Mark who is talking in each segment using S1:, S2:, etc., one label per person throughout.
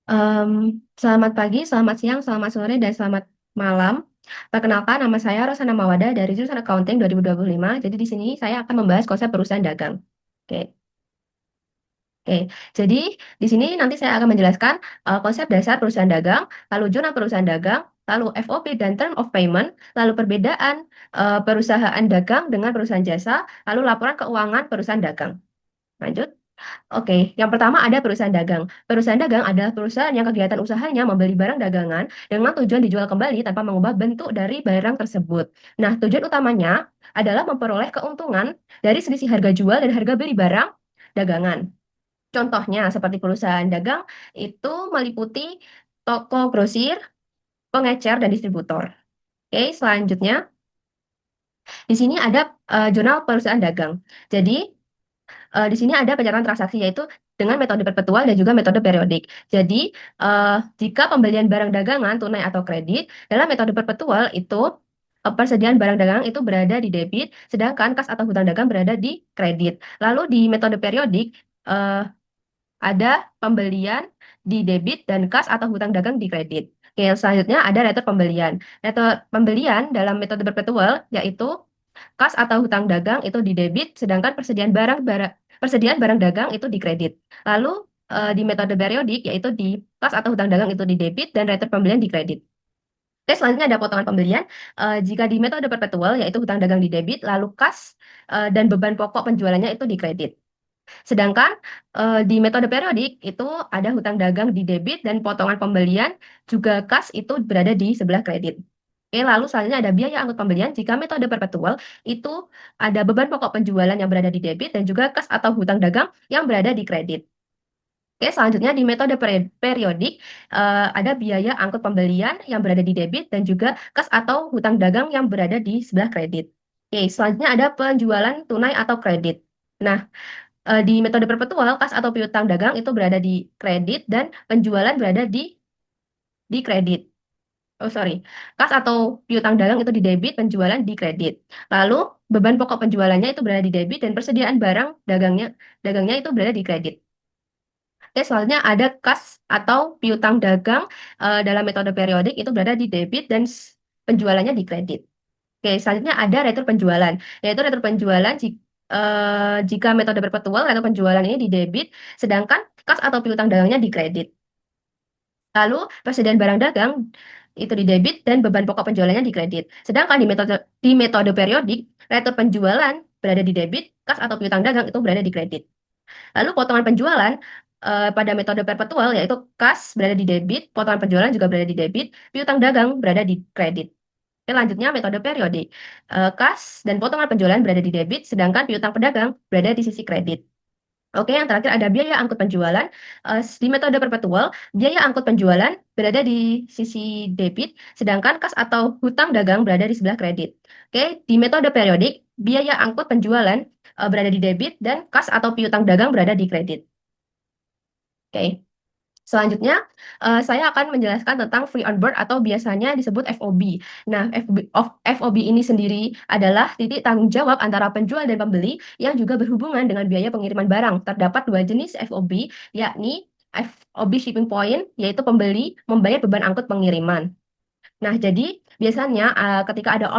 S1: Selamat pagi, selamat siang, selamat sore, dan selamat malam. Perkenalkan, nama saya Rosana Mawada dari jurusan Accounting 2025. Jadi di sini saya akan membahas konsep perusahaan dagang. Oke, oke. Jadi di sini nanti saya akan menjelaskan konsep dasar perusahaan dagang, lalu jurnal perusahaan dagang, lalu FOP dan term of payment, lalu perbedaan perusahaan dagang dengan perusahaan jasa, lalu laporan keuangan perusahaan dagang. Lanjut. Oke, yang pertama ada perusahaan dagang. Perusahaan dagang adalah perusahaan yang kegiatan usahanya membeli barang dagangan dengan tujuan dijual kembali tanpa mengubah bentuk dari barang tersebut. Nah, tujuan utamanya adalah memperoleh keuntungan dari selisih harga jual dan harga beli barang dagangan. Contohnya, seperti perusahaan dagang itu meliputi toko grosir, pengecer, dan distributor. Oke, selanjutnya di sini ada jurnal perusahaan dagang. Jadi, di sini ada pencatatan transaksi yaitu dengan metode perpetual dan juga metode periodik. Jadi, jika pembelian barang dagangan tunai atau kredit, dalam metode perpetual itu persediaan barang dagangan itu berada di debit, sedangkan kas atau hutang dagang berada di kredit. Lalu di metode periodik eh, ada pembelian di debit dan kas atau hutang dagang di kredit. Oke, selanjutnya ada retur pembelian. Retur pembelian dalam metode perpetual yaitu kas atau hutang dagang itu di debit, sedangkan persediaan barang dagang itu di kredit. Lalu di metode periodik yaitu di kas atau hutang dagang itu di debit dan retur pembelian di kredit. Oke, selanjutnya ada potongan pembelian. Jika di metode perpetual yaitu hutang dagang di debit, lalu kas dan beban pokok penjualannya itu di kredit. Sedangkan di metode periodik itu ada hutang dagang di debit dan potongan pembelian juga kas itu berada di sebelah kredit. Oke, lalu selanjutnya ada biaya angkut pembelian. Jika metode perpetual itu ada beban pokok penjualan yang berada di debit dan juga kas atau hutang dagang yang berada di kredit. Oke, selanjutnya di metode periodik ada biaya angkut pembelian yang berada di debit dan juga kas atau hutang dagang yang berada di sebelah kredit. Oke, selanjutnya ada penjualan tunai atau kredit. Nah, di metode perpetual, kas atau piutang dagang itu berada di kredit dan penjualan berada di kredit. Oh, sorry. Kas atau piutang dagang itu di debit, penjualan di kredit. Lalu, beban pokok penjualannya itu berada di debit dan persediaan barang dagangnya itu berada di kredit. Oke, selanjutnya ada kas atau piutang dagang dalam metode periodik itu berada di debit dan penjualannya di kredit. Oke, selanjutnya ada retur penjualan, yaitu retur penjualan jika metode perpetual retur penjualan ini di debit, sedangkan kas atau piutang dagangnya di kredit. Lalu persediaan barang dagang itu di debit dan beban pokok penjualannya di kredit. Sedangkan di metode periodik, retur penjualan berada di debit, kas atau piutang dagang itu berada di kredit. Lalu potongan penjualan pada metode perpetual yaitu kas berada di debit, potongan penjualan juga berada di debit, piutang dagang berada di kredit. Selanjutnya metode periodik. Kas dan potongan penjualan berada di debit, sedangkan piutang pedagang berada di sisi kredit. Oke, yang terakhir ada biaya angkut penjualan. Di metode perpetual, biaya angkut penjualan berada di sisi debit, sedangkan kas atau hutang dagang berada di sebelah kredit. Oke, di metode periodik, biaya angkut penjualan berada di debit dan kas atau piutang dagang berada di kredit. Oke. Selanjutnya, saya akan menjelaskan tentang free on board atau biasanya disebut FOB. Nah, FOB ini sendiri adalah titik tanggung jawab antara penjual dan pembeli yang juga berhubungan dengan biaya pengiriman barang. Terdapat dua jenis FOB, yakni FOB shipping point, yaitu pembeli membayar beban angkut pengiriman. Nah, jadi biasanya ketika ada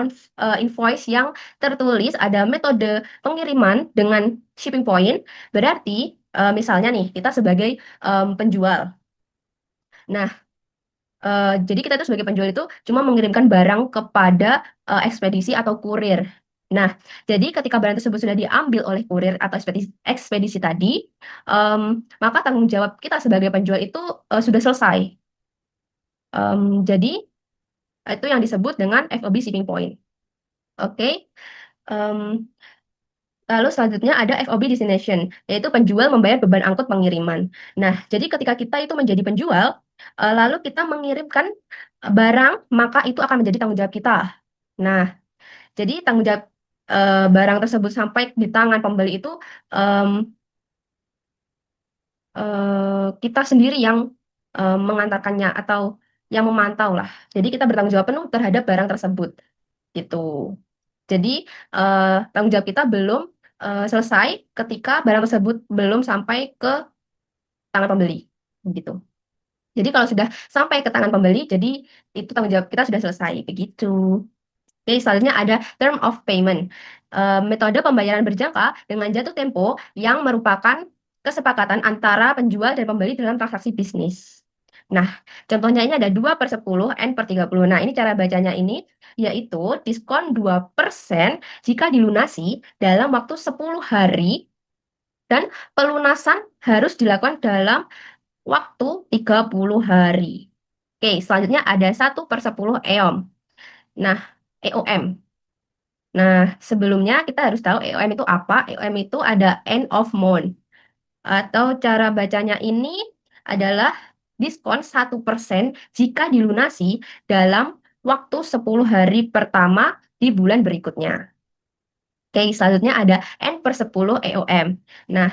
S1: invoice yang tertulis ada metode pengiriman dengan shipping point, berarti misalnya nih kita sebagai penjual. Nah, jadi kita itu sebagai penjual itu cuma mengirimkan barang kepada ekspedisi atau kurir. Nah, jadi ketika barang tersebut sudah diambil oleh kurir atau ekspedisi tadi, em, maka tanggung jawab kita sebagai penjual itu sudah selesai. Jadi itu yang disebut dengan FOB shipping point. Oke. Em, Lalu selanjutnya ada FOB destination, yaitu penjual membayar beban angkut pengiriman. Nah, jadi ketika kita itu menjadi penjual, lalu kita mengirimkan barang, maka itu akan menjadi tanggung jawab kita. Nah, jadi tanggung jawab barang tersebut sampai di tangan pembeli itu em, kita sendiri yang mengantarkannya atau yang memantau lah. Jadi kita bertanggung jawab penuh terhadap barang tersebut. Gitu. Jadi tanggung jawab kita belum selesai ketika barang tersebut belum sampai ke tangan pembeli. Gitu. Jadi kalau sudah sampai ke tangan pembeli, jadi itu tanggung jawab kita sudah selesai. Begitu. Oke, selanjutnya ada term of payment. Metode pembayaran berjangka dengan jatuh tempo yang merupakan kesepakatan antara penjual dan pembeli dalam transaksi bisnis. Nah, contohnya ini ada 2/10 N per 30. Nah, ini cara bacanya ini yaitu diskon 2% jika dilunasi dalam waktu 10 hari dan pelunasan harus dilakukan dalam waktu 30 hari. Oke, selanjutnya ada 1/10 EOM. Nah, EOM. Nah, sebelumnya kita harus tahu EOM itu apa. EOM itu ada end of month. Atau cara bacanya ini adalah diskon 1% jika dilunasi dalam waktu 10 hari pertama di bulan berikutnya. Oke, selanjutnya ada N/10 EOM. Nah,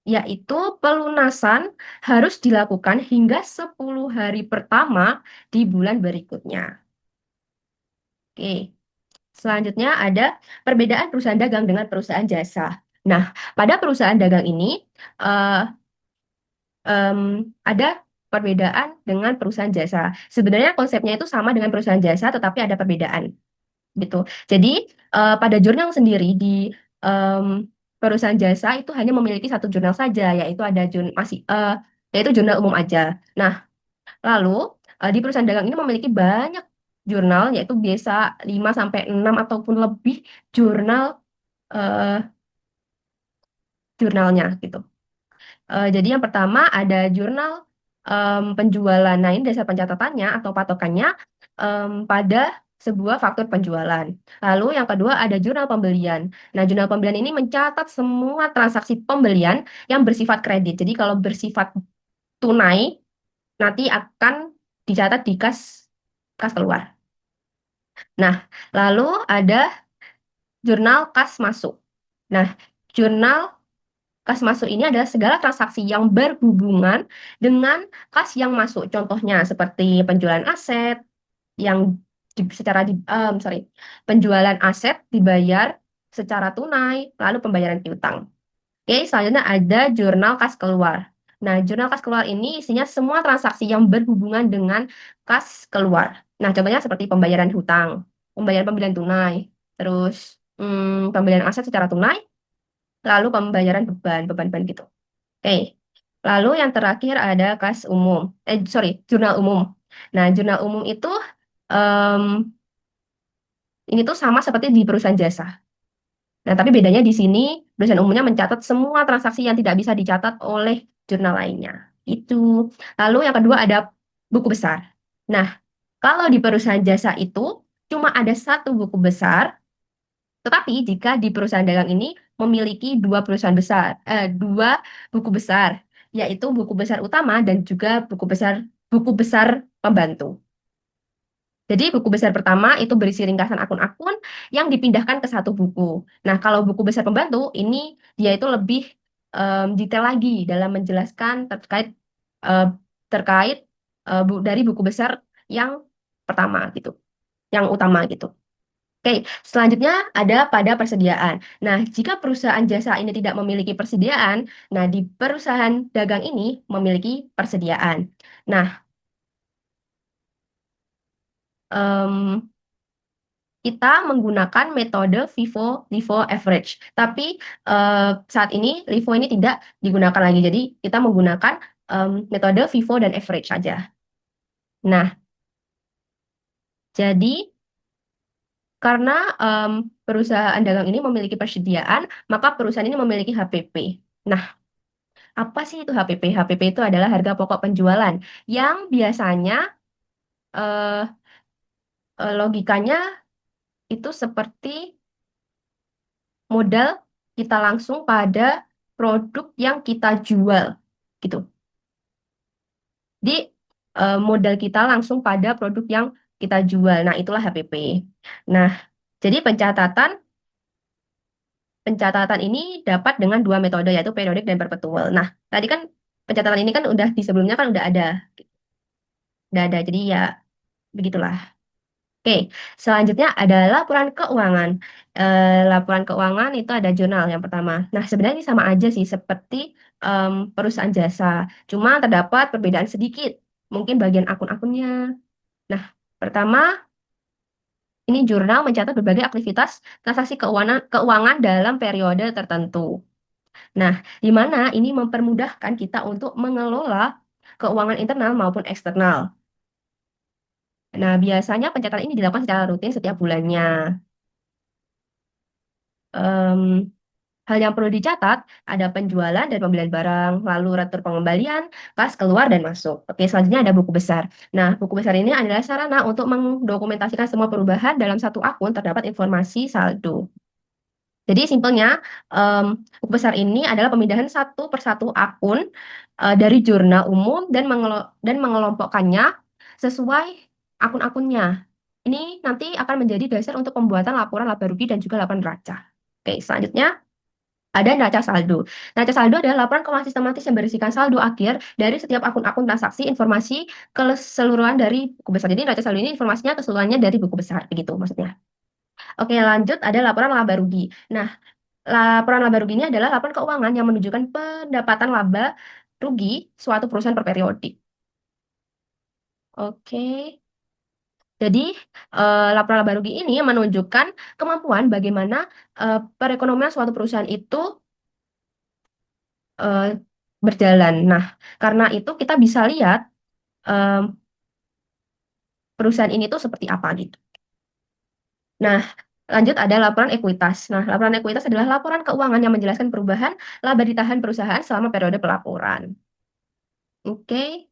S1: yaitu pelunasan harus dilakukan hingga 10 hari pertama di bulan berikutnya. Oke, selanjutnya ada perbedaan perusahaan dagang dengan perusahaan jasa. Nah, pada perusahaan dagang ini eh, em, ada perbedaan dengan perusahaan jasa. Sebenarnya konsepnya itu sama dengan perusahaan jasa, tetapi ada perbedaan gitu. Jadi pada jurnal sendiri di em, perusahaan jasa itu hanya memiliki satu jurnal saja, yaitu ada yaitu jurnal umum aja. Nah, lalu di perusahaan dagang ini memiliki banyak jurnal, yaitu biasa 5 sampai 6 ataupun lebih jurnal eh, jurnalnya gitu. Jadi yang pertama ada jurnal penjualan. Nah, ini dasar pencatatannya atau patokannya pada sebuah faktur penjualan. Lalu yang kedua ada jurnal pembelian. Nah, jurnal pembelian ini mencatat semua transaksi pembelian yang bersifat kredit. Jadi kalau bersifat tunai nanti akan dicatat di kas kas keluar. Nah, lalu ada jurnal kas masuk. Nah, jurnal kas masuk ini adalah segala transaksi yang berhubungan dengan kas yang masuk. Contohnya seperti penjualan aset yang sorry, penjualan aset dibayar secara tunai, lalu pembayaran piutang. Oke, selanjutnya ada jurnal kas keluar. Nah, jurnal kas keluar ini isinya semua transaksi yang berhubungan dengan kas keluar. Nah, contohnya seperti pembayaran hutang, pembayaran pembelian tunai, terus pembelian aset secara tunai, lalu pembayaran beban-beban gitu. Oke, lalu yang terakhir ada kas umum. Sorry, jurnal umum. Nah, jurnal umum itu em, ini tuh sama seperti di perusahaan jasa. Nah, tapi bedanya di sini perusahaan umumnya mencatat semua transaksi yang tidak bisa dicatat oleh jurnal lainnya. Itu. Lalu yang kedua ada buku besar. Nah, kalau di perusahaan jasa itu cuma ada satu buku besar, tetapi jika di perusahaan dagang ini memiliki dua buku besar, yaitu buku besar utama dan juga buku besar pembantu. Jadi buku besar pertama itu berisi ringkasan akun-akun yang dipindahkan ke satu buku. Nah, kalau buku besar pembantu ini dia itu lebih detail lagi dalam menjelaskan eh, terkait dari buku besar yang pertama gitu, yang utama gitu. Oke, selanjutnya ada pada persediaan. Nah, jika perusahaan jasa ini tidak memiliki persediaan, nah di perusahaan dagang ini memiliki persediaan. Nah, em, kita menggunakan metode LIFO average. Tapi saat ini LIFO ini tidak digunakan lagi. Jadi kita menggunakan metode FIFO dan average saja. Nah, jadi karena perusahaan dagang ini memiliki persediaan, maka perusahaan ini memiliki HPP. Nah, apa sih itu HPP? HPP itu adalah harga pokok penjualan yang biasanya eh, logikanya itu seperti modal kita langsung pada produk yang kita jual gitu. Jadi modal kita langsung pada produk yang kita jual. Nah, itulah HPP. Nah, jadi pencatatan pencatatan ini dapat dengan dua metode yaitu periodik dan perpetual. Nah, tadi kan pencatatan ini kan udah di sebelumnya kan udah ada. Jadi ya begitulah. Oke, selanjutnya ada laporan keuangan. Laporan keuangan itu ada jurnal yang pertama. Nah, sebenarnya ini sama aja sih seperti perusahaan jasa. Cuma terdapat perbedaan sedikit. Mungkin bagian akun-akunnya. Nah, pertama, ini jurnal mencatat berbagai aktivitas transaksi keuangan dalam periode tertentu. Nah, di mana ini mempermudahkan kita untuk mengelola keuangan internal maupun eksternal. Nah, biasanya pencatatan ini dilakukan secara rutin setiap bulannya. Em, Hal yang perlu dicatat ada penjualan dan pembelian barang, lalu retur pengembalian, kas keluar dan masuk. Oke, selanjutnya ada buku besar. Nah, buku besar ini adalah sarana untuk mendokumentasikan semua perubahan dalam satu akun terdapat informasi saldo. Jadi simpelnya, em, buku besar ini adalah pemindahan satu persatu akun dari jurnal umum dan mengelompokkannya sesuai akun-akunnya. Ini nanti akan menjadi dasar untuk pembuatan laporan laba rugi dan juga laporan neraca. Oke, selanjutnya ada neraca saldo. Neraca saldo adalah laporan keuangan sistematis yang berisikan saldo akhir dari setiap akun-akun transaksi informasi keseluruhan dari buku besar. Jadi neraca saldo ini informasinya keseluruhannya dari buku besar, begitu maksudnya. Oke, lanjut ada laporan laba rugi. Nah, laporan laba rugi ini adalah laporan keuangan yang menunjukkan pendapatan laba rugi suatu perusahaan per periode. Oke, jadi laporan laba rugi ini menunjukkan kemampuan bagaimana perekonomian suatu perusahaan itu eh, berjalan. Nah, karena itu kita bisa lihat em, perusahaan ini tuh seperti apa gitu. Nah, lanjut ada laporan ekuitas. Nah, laporan ekuitas adalah laporan keuangan yang menjelaskan perubahan laba ditahan perusahaan selama periode pelaporan. Oke.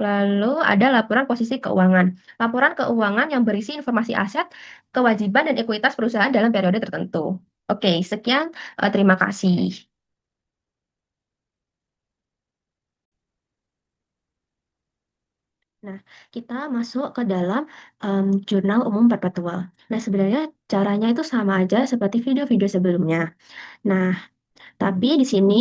S1: Lalu ada laporan posisi keuangan. Laporan keuangan yang berisi informasi aset, kewajiban, dan ekuitas perusahaan dalam periode tertentu. Oke, sekian. Terima kasih. Nah, kita masuk ke dalam jurnal umum perpetual. Nah, sebenarnya caranya itu sama aja seperti video-video sebelumnya. Nah, tapi di sini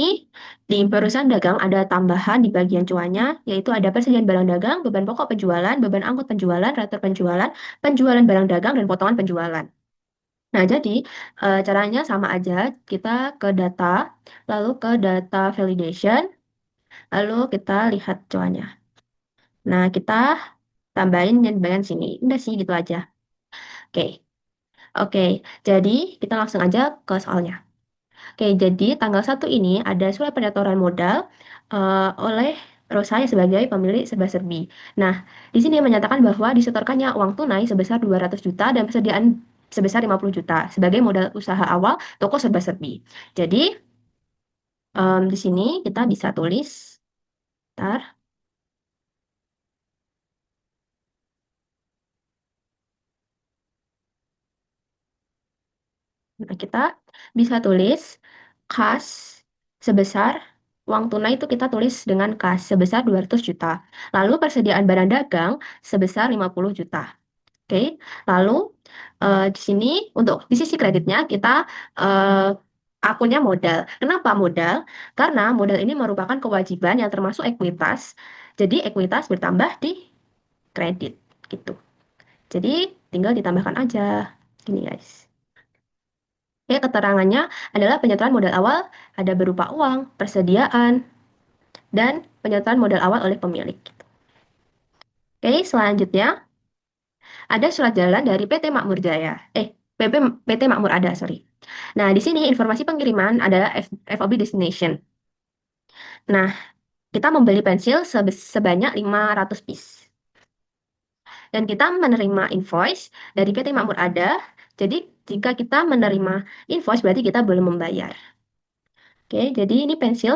S1: di perusahaan dagang ada tambahan di bagian cuannya, yaitu ada persediaan barang dagang, beban pokok penjualan, beban angkut penjualan, retur penjualan, penjualan barang dagang, dan potongan penjualan. Nah, jadi caranya sama aja. Kita ke data, lalu ke data validation, lalu kita lihat cuannya. Nah, kita tambahin dan bagian sini. Udah sih, gitu aja. Oke, oke. Jadi, kita langsung aja ke soalnya. Oke, jadi tanggal 1 ini ada surat penyetoran modal oleh Rosa sebagai pemilik serba-serbi. Nah, di sini menyatakan bahwa disetorkannya uang tunai sebesar 200 juta dan persediaan sebesar 50 juta sebagai modal usaha awal toko serba-serbi. Jadi, di sini kita bisa tulis, ntar, nah, kita bisa tulis kas sebesar uang tunai itu kita tulis dengan kas sebesar 200 juta. Lalu persediaan barang dagang sebesar 50 juta. Oke, lalu di sini untuk di sisi kreditnya kita eh, akunnya modal. Kenapa modal? Karena modal ini merupakan kewajiban yang termasuk ekuitas. Jadi ekuitas bertambah di kredit gitu. Jadi tinggal ditambahkan aja. Gini guys. Oke, keterangannya adalah penyertaan modal awal ada berupa uang, persediaan, dan penyertaan modal awal oleh pemilik. Oke, selanjutnya ada surat jalan dari PT Makmur Jaya. PT Makmur Ada, sorry. Nah, di sini informasi pengiriman adalah FOB destination. Nah, kita membeli pensil sebanyak 500 piece. Dan kita menerima invoice dari PT Makmur Ada. Jadi, jika kita menerima invoice berarti kita belum membayar. Oke, jadi ini pensil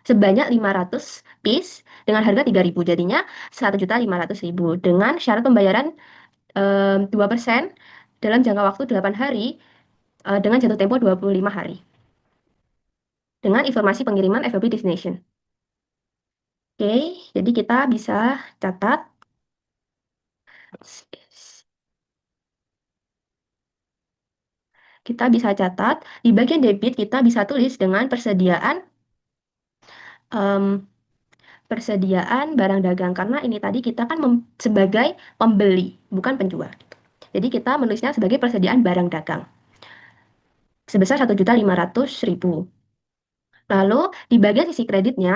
S1: sebanyak 500 piece dengan harga 3.000. Jadinya 1.500.000 dengan syarat pembayaran 2% dalam jangka waktu 8 hari dengan jatuh tempo 25 hari. Dengan informasi pengiriman FOB destination. Oke, jadi kita bisa catat. Kita bisa catat di bagian debit kita bisa tulis dengan persediaan em, persediaan barang dagang karena ini tadi kita kan sebagai pembeli, bukan penjual. Jadi kita menulisnya sebagai persediaan barang dagang sebesar 1.500.000. Lalu di bagian sisi kreditnya,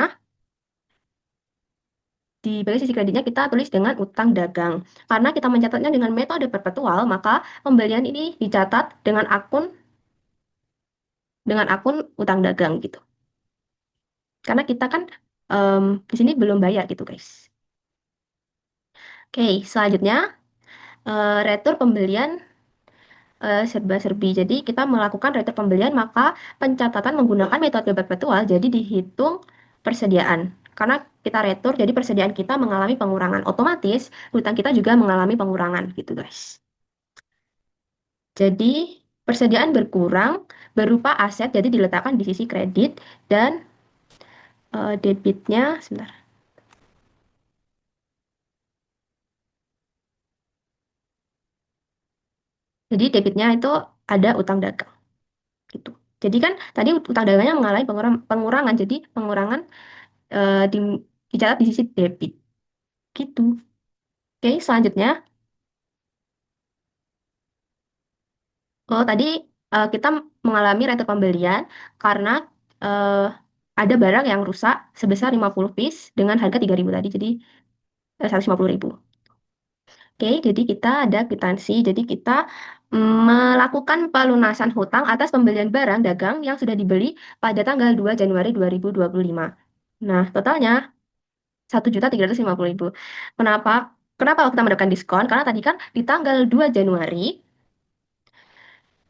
S1: kita tulis dengan utang dagang. Karena kita mencatatnya dengan metode perpetual, maka pembelian ini dicatat dengan akun utang dagang gitu. Karena kita kan di sini belum bayar gitu, guys. Oke, selanjutnya retur pembelian serba-serbi. Jadi kita melakukan retur pembelian, maka pencatatan menggunakan metode perpetual, jadi dihitung persediaan. Karena kita retur, jadi persediaan kita mengalami pengurangan. Otomatis, hutang kita juga mengalami pengurangan gitu, guys. Jadi, persediaan berkurang berupa aset, jadi diletakkan di sisi kredit, dan debitnya, sebentar. Jadi debitnya itu ada utang dagang gitu. Jadi kan tadi utang dagangnya mengalami pengurangan, jadi pengurangan dicatat di sisi debit gitu. Oke, selanjutnya, tadi kita mengalami rentet pembelian karena eh, ada barang yang rusak sebesar 50 piece dengan harga 3.000 tadi, jadi 150.000. Oke, jadi kita ada kwitansi. Jadi kita melakukan pelunasan hutang atas pembelian barang dagang yang sudah dibeli pada tanggal 2 Januari 2025. Nah, totalnya 1.350.000. Kenapa? Kenapa kita mendapatkan diskon? Karena tadi kan di tanggal 2 Januari,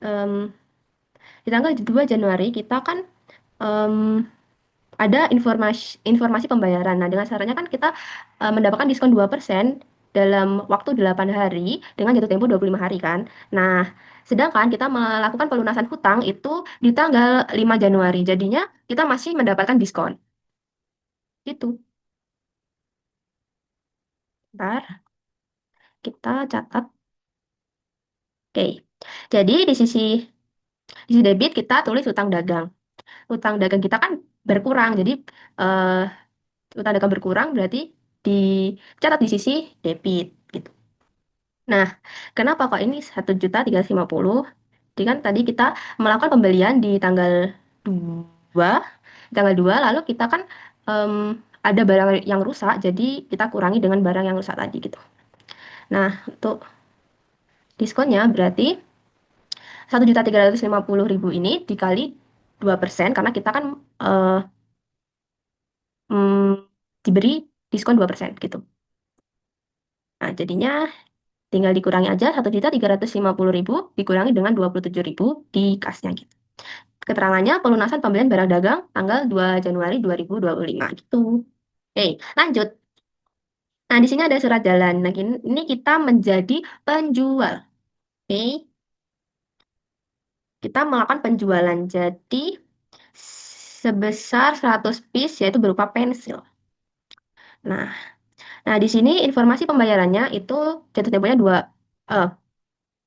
S1: em, kita kan em, ada informasi pembayaran. Nah, dengan caranya kan kita mendapatkan diskon 2% dalam waktu 8 hari dengan jatuh tempo 25 hari kan. Nah, sedangkan kita melakukan pelunasan hutang itu di tanggal 5 Januari. Jadinya kita masih mendapatkan diskon. Gitu. Ntar kita catat. Oke. Jadi di sisi debit kita tulis utang dagang. Utang dagang kita kan berkurang. Jadi eh, utang dagang berkurang berarti dicatat di sisi debit gitu. Nah, kenapa kok ini 1.350.000? Jadi kan tadi kita melakukan pembelian di dua, tanggal 2, lalu kita kan em, ada barang yang rusak, jadi kita kurangi dengan barang yang rusak tadi gitu. Nah, untuk diskonnya berarti 1.350.000 ini dikali 2% karena kita kan eh, mm, diberi diskon 2% gitu. Nah, jadinya tinggal dikurangi aja 1.350.000 dikurangi dengan 27.000 di kasnya gitu. Keterangannya pelunasan pembelian barang dagang tanggal 2 Januari 2025 gitu. Oke, lanjut. Nah, di sini ada surat jalan. Nah, ini kita menjadi penjual. Oke, kita melakukan penjualan. Jadi, sebesar 100 piece yaitu berupa pensil. Nah, di sini informasi pembayarannya itu jatuh temponya eh,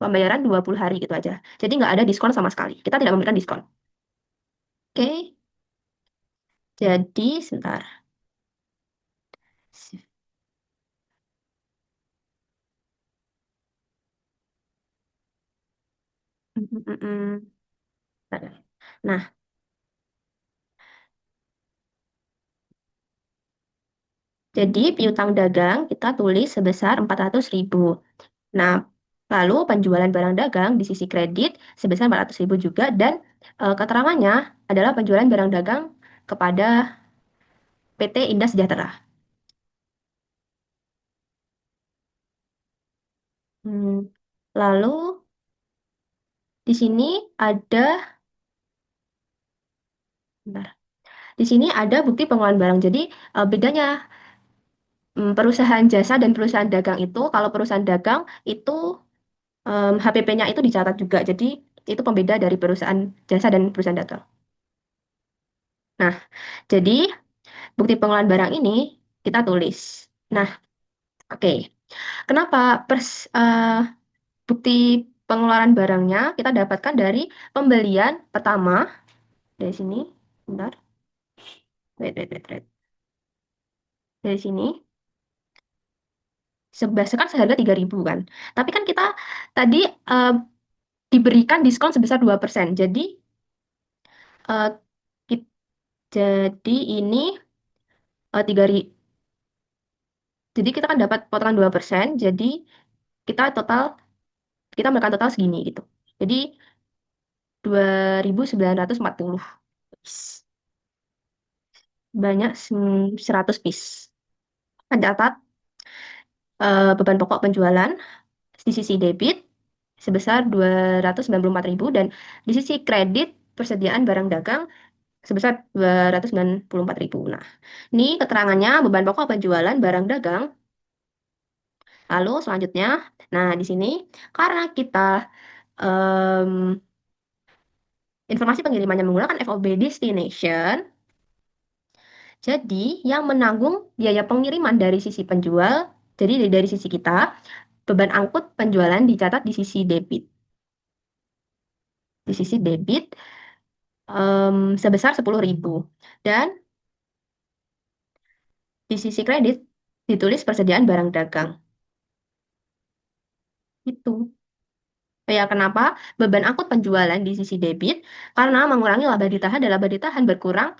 S1: pembayaran 20 hari gitu aja. Jadi nggak ada diskon sama sekali. Kita tidak memberikan diskon. Oke, jadi sebentar. Mm, mm, mm, mm. Nah, jadi piutang dagang kita tulis sebesar 400.000. Nah, lalu penjualan barang dagang di sisi kredit sebesar 400.000 juga dan keterangannya adalah penjualan barang dagang kepada PT Indah Sejahtera. Hmm, Lalu di sini ada, bentar. Di sini ada bukti pengeluaran barang. Jadi bedanya perusahaan jasa dan perusahaan dagang itu, kalau perusahaan dagang itu HPP-nya itu dicatat juga. Jadi itu pembeda dari perusahaan jasa dan perusahaan dagang. Nah, jadi bukti pengeluaran barang ini kita tulis. Nah, oke. Kenapa bukti pengeluaran barangnya kita dapatkan dari pembelian pertama dari sini. Bentar. Wait, wait, wait, wait. dari sini. Kan seharga 3.000 kan. Tapi kan kita tadi eh, diberikan diskon sebesar 2%. Eh, kit- jadi ini 3.000. Jadi kita kan dapat potongan 2%. Jadi kita total kita makan total segini gitu. Jadi 2.940. Banyak 100 piece. Mencatat beban pokok penjualan di sisi debit sebesar 294.000 dan di sisi kredit persediaan barang dagang sebesar 294.000. Nah, ini keterangannya beban pokok penjualan barang dagang. Lalu selanjutnya, nah di sini karena kita em, informasi pengirimannya menggunakan FOB destination, jadi yang menanggung biaya pengiriman dari sisi penjual, jadi dari sisi kita, beban angkut penjualan dicatat di sisi debit. Di sisi debit sebesar 10.000. Dan di sisi kredit ditulis persediaan barang dagang. Itu. Ya, kenapa beban angkut penjualan di sisi debit? Karena mengurangi laba ditahan dan laba ditahan berkurang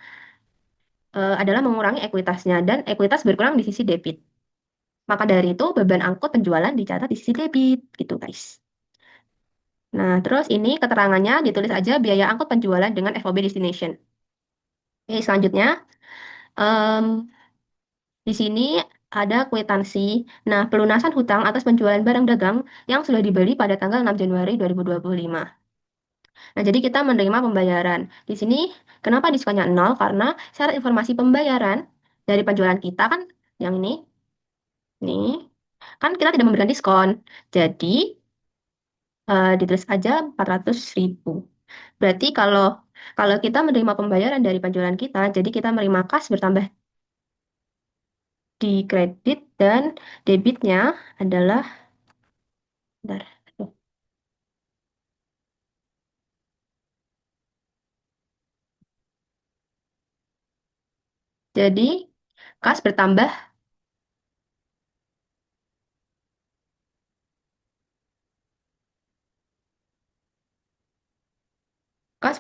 S1: adalah mengurangi ekuitasnya dan ekuitas berkurang di sisi debit. Maka dari itu beban angkut penjualan dicatat di sisi debit gitu guys. Nah, terus ini keterangannya ditulis aja biaya angkut penjualan dengan FOB destination. Oke, selanjutnya em, di sini ada kwitansi. Nah, pelunasan hutang atas penjualan barang dagang yang sudah dibeli pada tanggal 6 Januari 2025. Nah, jadi kita menerima pembayaran. Di sini kenapa diskonnya nol? Karena syarat informasi pembayaran dari penjualan kita kan yang ini kan kita tidak memberikan diskon. Jadi ditulis aja 400.000. Berarti kalau kalau kita menerima pembayaran dari penjualan kita, jadi kita menerima kas bertambah di kredit dan debitnya adalah bentar. Tuh. Jadi kas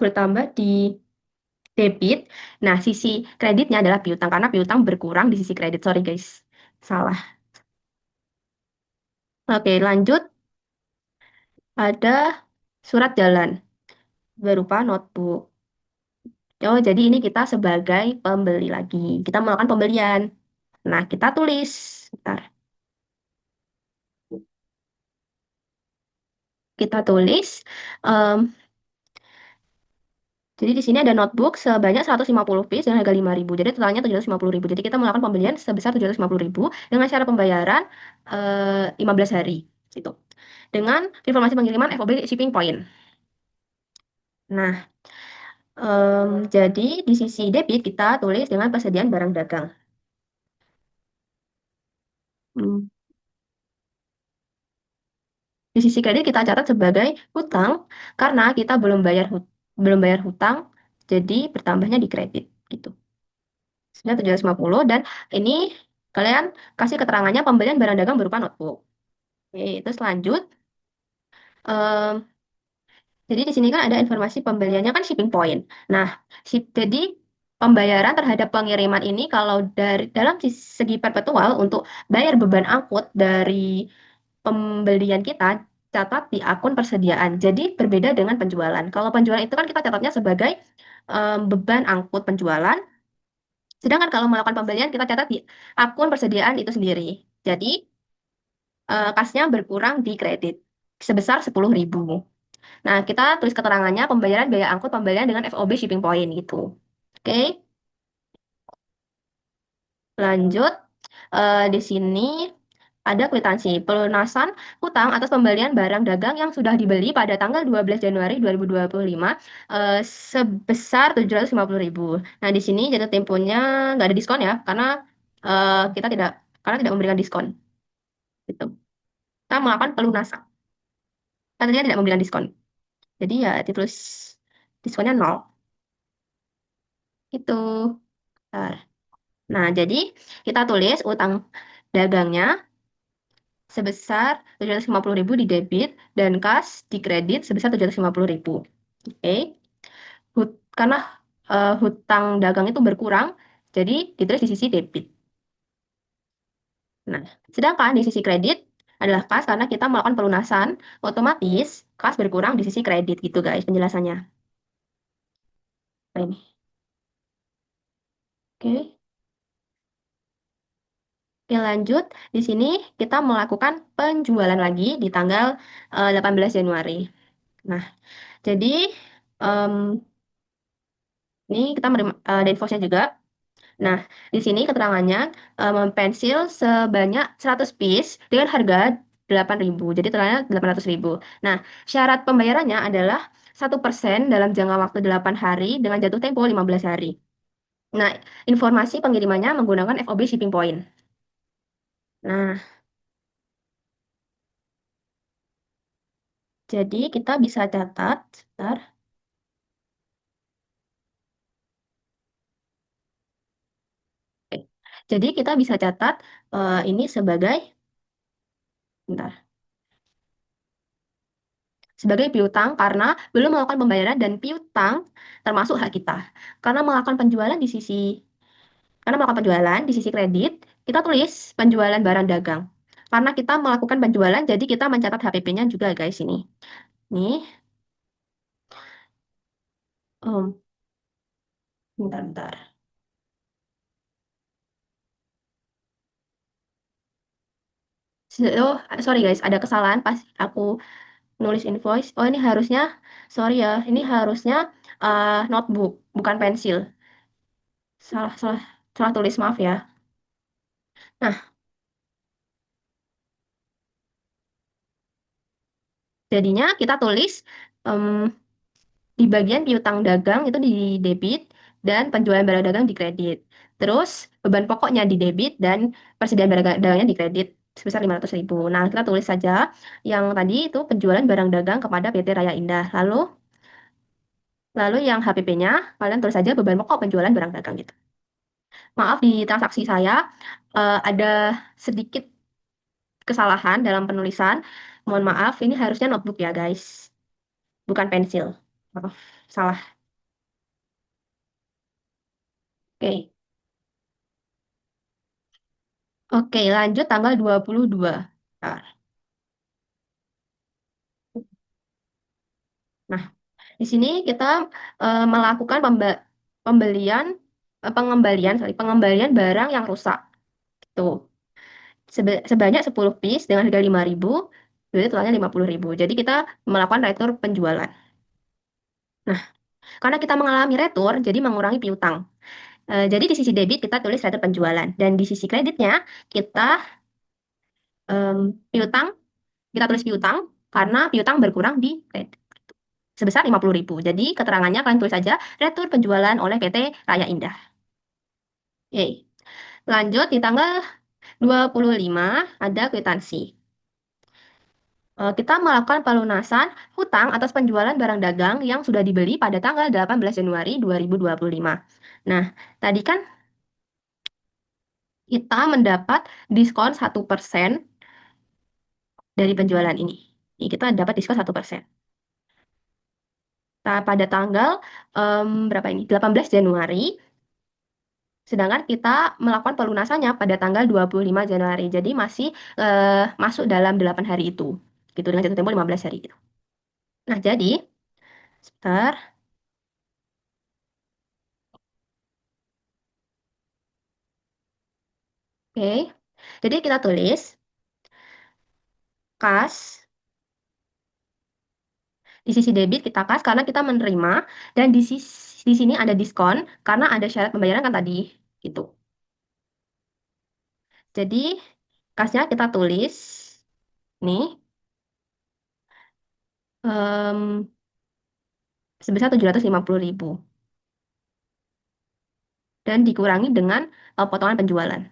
S1: bertambah di debit. Nah, sisi kreditnya adalah piutang karena piutang berkurang di sisi kredit. Sorry guys, salah. Oke, lanjut ada surat jalan berupa notebook. Oh, jadi ini kita sebagai pembeli lagi. Kita melakukan pembelian. Nah, kita tulis. Bentar. Kita tulis. em, jadi di sini ada notebook sebanyak 150 piece dengan harga 5.000. Jadi totalnya 750.000. Jadi kita melakukan pembelian sebesar 750.000 dengan cara pembayaran 15 hari. Gitu. Dengan informasi pengiriman FOB shipping point. Nah, jadi di sisi debit kita tulis dengan persediaan barang dagang. Hmm. Di sisi kredit kita catat sebagai hutang karena kita belum bayar hutang, jadi bertambahnya di kredit gitu. Sudah 750 dan ini kalian kasih keterangannya pembelian barang dagang berupa notebook. Oke, terus lanjut. Em, jadi di sini kan ada informasi pembeliannya kan shipping point. Nah, jadi pembayaran terhadap pengiriman ini kalau dari dalam segi perpetual untuk bayar beban angkut dari pembelian kita catat di akun persediaan. Jadi berbeda dengan penjualan. Kalau penjualan itu kan kita catatnya sebagai beban angkut penjualan. Sedangkan kalau melakukan pembelian kita catat di akun persediaan itu sendiri. Jadi kasnya berkurang di kredit sebesar 10.000. Nah, kita tulis keterangannya pembayaran biaya angkut pembelian dengan FOB shipping point gitu. Oke, lanjut. Di sini ada kwitansi pelunasan hutang atas pembelian barang dagang yang sudah dibeli pada tanggal 12 Januari 2025 sebesar 750.000. Nah, di sini jatuh temponya nggak ada diskon ya, kita tidak memberikan diskon. Gitu. Kita melakukan pelunasan. Karena dia tidak memberikan diskon. Jadi ya ditulis diskonnya nol. Itu. Bentar. Nah, jadi kita tulis utang dagangnya sebesar 750.000 di debit dan kas di kredit sebesar 750.000. Oke. Karena hutang dagang itu berkurang, jadi ditulis di sisi debit. Nah, sedangkan di sisi kredit adalah kas karena kita melakukan pelunasan, otomatis kas berkurang di sisi kredit gitu guys penjelasannya. Nah, ini. Oke. Oke, lanjut. Di sini kita melakukan penjualan lagi di tanggal 18 Januari. Nah, jadi em, ini kita menerima ada invoice-nya juga. Nah, di sini keterangannya pensil sebanyak 100 piece dengan harga 8.000. Jadi totalnya 800.000. Nah, syarat pembayarannya adalah 1% dalam jangka waktu 8 hari dengan jatuh tempo 15 hari. Nah, informasi pengirimannya menggunakan FOB Shipping Point. Nah, jadi kita bisa catat, sebentar. Oke. Jadi kita bisa catat ini sebagai, bentar, sebagai piutang karena belum melakukan pembayaran dan piutang termasuk hak kita. Karena melakukan penjualan di sisi Karena melakukan penjualan di sisi kredit, kita tulis penjualan barang dagang. Karena kita melakukan penjualan, jadi kita mencatat HPP-nya juga guys ini. Nih, bentar. Oh, sorry guys, ada kesalahan pas aku nulis invoice. Oh, ini harusnya, sorry ya, ini harusnya notebook, bukan pensil. Salah, salah, salah tulis, maaf ya. Nah, jadinya kita tulis em, di bagian piutang dagang itu di debit dan penjualan barang dagang di kredit. Terus beban pokoknya di debit dan persediaan barang dagangnya di kredit sebesar 500.000. Nah, kita tulis saja yang tadi itu penjualan barang dagang kepada PT Raya Indah. Lalu yang HPP-nya kalian tulis saja beban pokok penjualan barang dagang gitu. Maaf di transaksi saya ada sedikit kesalahan dalam penulisan. Mohon maaf, ini harusnya notebook ya guys, bukan pensil. Maaf, salah. Oke. Oke, lanjut tanggal 22. Nah, nah, di sini kita melakukan pembelian, pengembalian barang yang rusak. Tuh, sebanyak 10 piece dengan harga 5.000, jadi totalnya 50.000. Jadi kita melakukan retur penjualan. Nah, karena kita mengalami retur, jadi mengurangi piutang. Jadi di sisi debit kita tulis retur penjualan. Dan di sisi kreditnya kita em, piutang, kita tulis piutang karena piutang berkurang di kredit sebesar 50.000. Jadi keterangannya kalian tulis saja retur penjualan oleh PT Raya Indah. Oke. Lanjut di tanggal 25 ada kwitansi. Kita melakukan pelunasan hutang atas penjualan barang dagang yang sudah dibeli pada tanggal 18 Januari 2025. Nah, tadi kan kita mendapat diskon 1% dari penjualan ini. Ini kita dapat diskon 1%. Nah, pada tanggal berapa ini? 18 Januari. Sedangkan kita melakukan pelunasannya pada tanggal 25 Januari. Jadi masih masuk dalam 8 hari itu. Gitu dengan jatuh tempo 15 hari gitu. Nah, jadi sebentar. Oke. Jadi kita tulis kas di sisi debit kita kas karena kita menerima dan di sini ada diskon karena ada syarat pembayaran kan tadi gitu. Jadi kasnya kita tulis nih em, sebesar 750.000 dan dikurangi dengan potongan penjualan.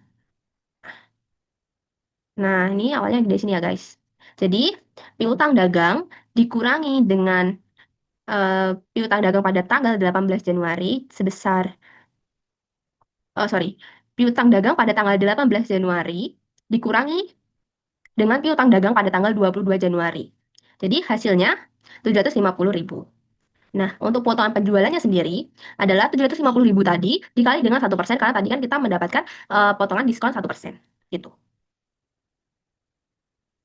S1: Nah, ini awalnya dari sini ya, guys. Jadi, piutang dagang dikurangi dengan eh, piutang dagang pada tanggal 18 Januari sebesar, oh sorry, piutang dagang pada tanggal 18 Januari dikurangi dengan piutang dagang pada tanggal 22 Januari. Jadi hasilnya 750.000. Nah, untuk potongan penjualannya sendiri adalah 750.000 tadi dikali dengan 1% karena tadi kan kita mendapatkan potongan diskon 1%. Gitu.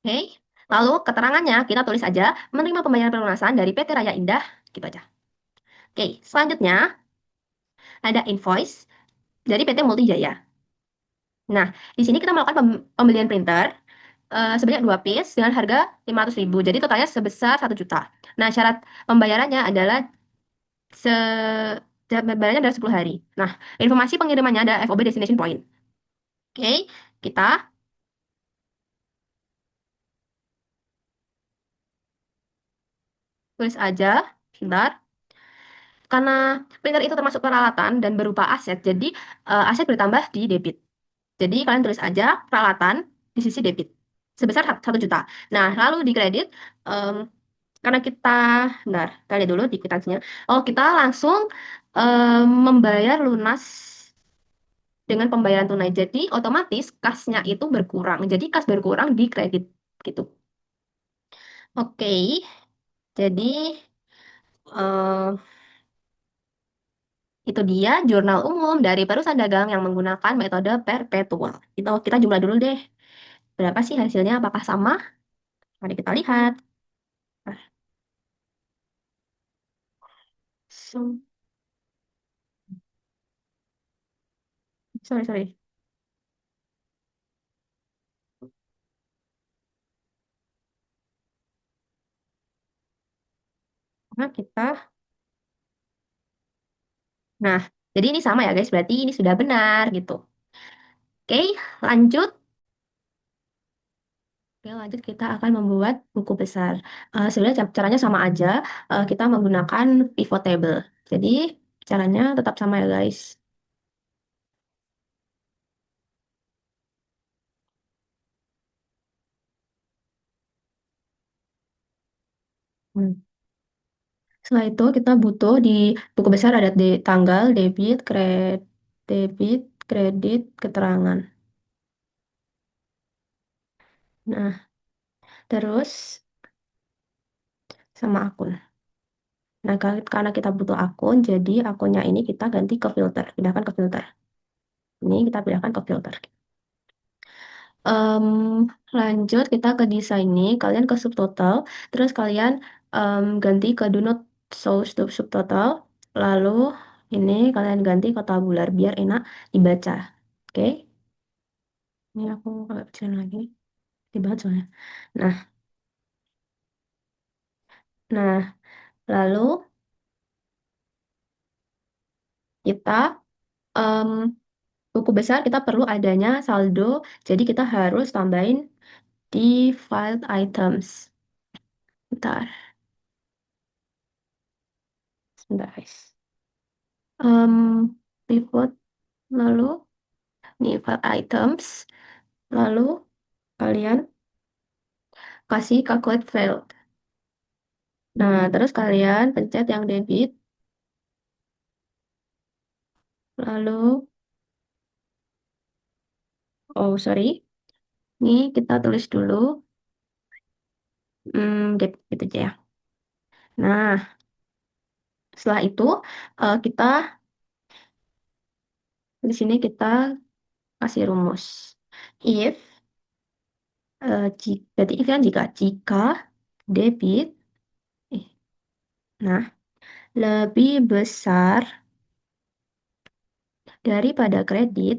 S1: Oke. Lalu keterangannya kita tulis aja menerima pembayaran pelunasan dari PT Raya Indah. Gitu aja. Oke, selanjutnya ada invoice dari PT Multijaya. Nah, di sini kita melakukan pembelian printer sebanyak 2 piece dengan harga 500.000. Jadi totalnya sebesar 1 juta. Nah, syarat pembayarannya adalah se syarat pembayarannya adalah 10 hari. Nah, informasi pengirimannya ada FOB Destination Point. Oke, kita tulis aja. Sebentar. Karena printer itu termasuk peralatan dan berupa aset, jadi aset bertambah di debit. Jadi kalian tulis aja peralatan di sisi debit sebesar 1 juta. Nah, lalu di kredit, em, karena kita, bentar, kita lihat dulu di kwitansinya. Oh, kita langsung membayar lunas dengan pembayaran tunai. Jadi otomatis kasnya itu berkurang. Jadi kas berkurang di kredit gitu. Oke, jadi eh, itu dia jurnal umum dari perusahaan dagang yang menggunakan metode perpetual. Kita jumlah dulu deh. Berapa sih hasilnya? Apakah sama? Mari kita lihat. Ah, so- sorry, sorry. Nah, nah, jadi ini sama ya guys. Berarti ini sudah benar gitu. Oke, lanjut. Oke, lanjut kita akan membuat buku besar. Sebenarnya caranya sama aja. Kita menggunakan pivot table. Jadi caranya tetap sama ya guys. Hmm. Setelah itu kita butuh di buku besar ada di tanggal, debit, kredit, keterangan. Nah, terus sama akun. Nah, karena kita butuh akun, jadi akunnya ini kita ganti ke filter, pindahkan ke filter. Ini kita pindahkan ke filter. Em, lanjut kita ke desain ini, kalian ke subtotal, terus kalian ganti ke do not show subtotal, lalu ini kalian ganti ke tabular biar enak dibaca. Oke, ini aku agak kecilin lagi, dibaca soalnya. Nah, nah, lalu kita em, buku besar kita perlu adanya saldo, jadi kita harus tambahin di filed items. Bentar, sebentar guys. Pivot, lalu nih file items, lalu kalian kasih calculate failed. Nah, terus kalian pencet yang debit, lalu, oh sorry, ini kita tulis dulu, debit gitu aja ya. Nah, setelah itu kita di sini kita kasih rumus. If, berarti if kan jika debit, eh, nah, lebih besar daripada kredit,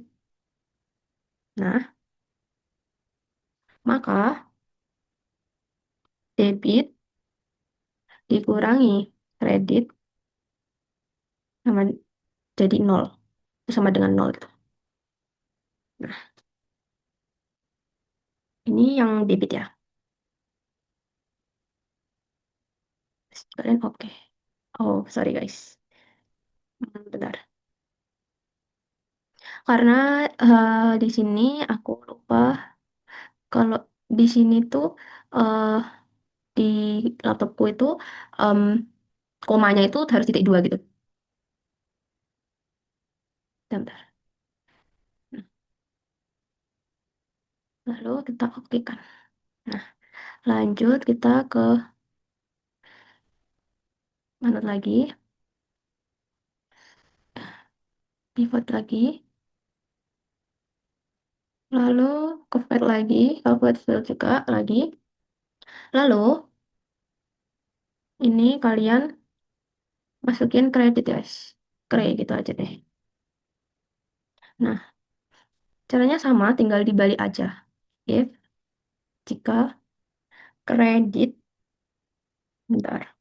S1: nah, maka debit dikurangi kredit sama jadi nol. Itu sama dengan nol gitu. Nah, ini yang debit ya. Kalian oke. Oh, sorry guys. Bentar. Karena di sini aku lupa kalau di sini tuh eh, di laptopku itu em, komanya itu harus titik 2 gitu. Bentar, bentar. Lalu kita oke kan. Nah, lanjut kita ke mana lagi, pivot lagi, lalu convert lagi, convert field juga lagi. Lalu ini kalian masukin kredit guys, kredit gitu aja deh. Nah, caranya sama, tinggal dibalik aja. If jika kredit, bentar,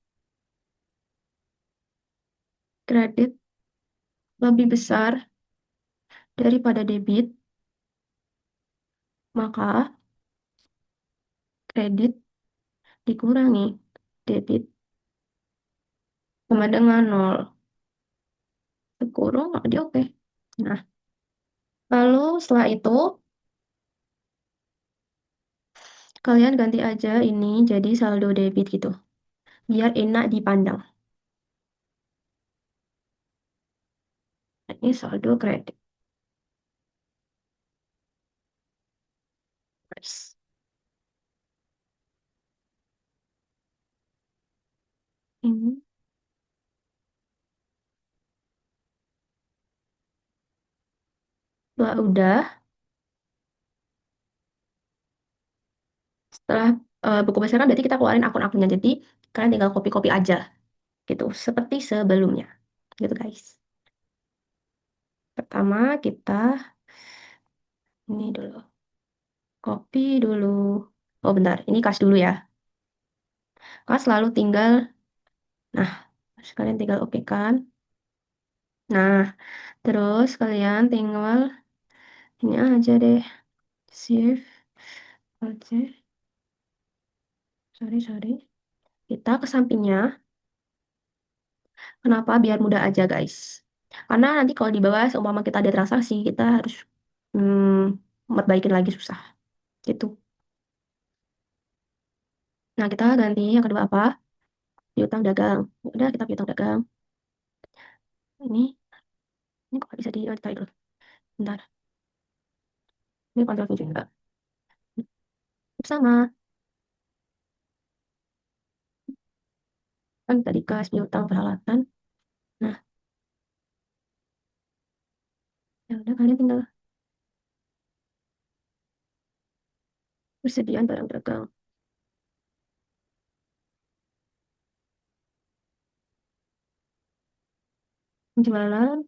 S1: kredit lebih besar daripada debit, maka kredit dikurangi debit sama dengan nol. Kurung, jadi oke. Nah, lalu setelah itu kalian ganti aja ini jadi saldo debit gitu. Biar enak dipandang. Ini saldo kredit. Nice. Ini udah. Setelah buku besar kan berarti kita keluarin akun-akunnya. Jadi kalian tinggal copy-copy aja gitu. Seperti sebelumnya. Gitu guys. Pertama kita ini dulu. Copy dulu. Oh bentar, ini kas dulu ya. Kas lalu tinggal, nah kalian tinggal oke kan. Nah, terus kalian tinggal ini aja deh. Shift aja. Sorry. Kita ke sampingnya. Kenapa? Biar mudah aja guys. Karena nanti kalau di bawah seumpama kita ada transaksi, kita harus membaikin lagi susah. Gitu. Nah, kita ganti yang kedua apa? Piutang dagang. Udah, kita piutang dagang. Ini kok nggak bisa ditarik dulu. Bentar. Ini kontrol V juga. Sama. Kan tadi kas piutang peralatan. Nah, ya udah kalian tinggal persediaan barang dagang. Penjualan,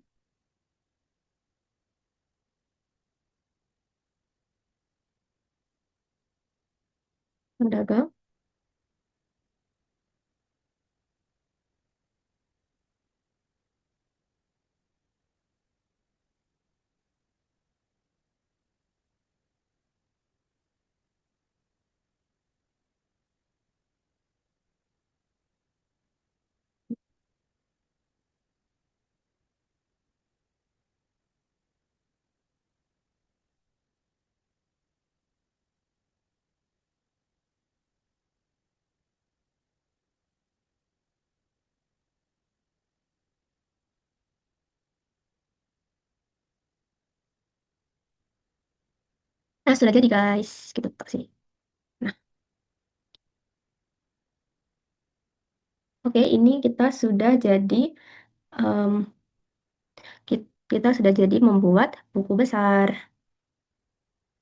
S1: pedagang. Nah, sudah jadi guys. Gitu tak sih. Nah, oke, ini kita sudah jadi em, kita sudah jadi membuat buku besar.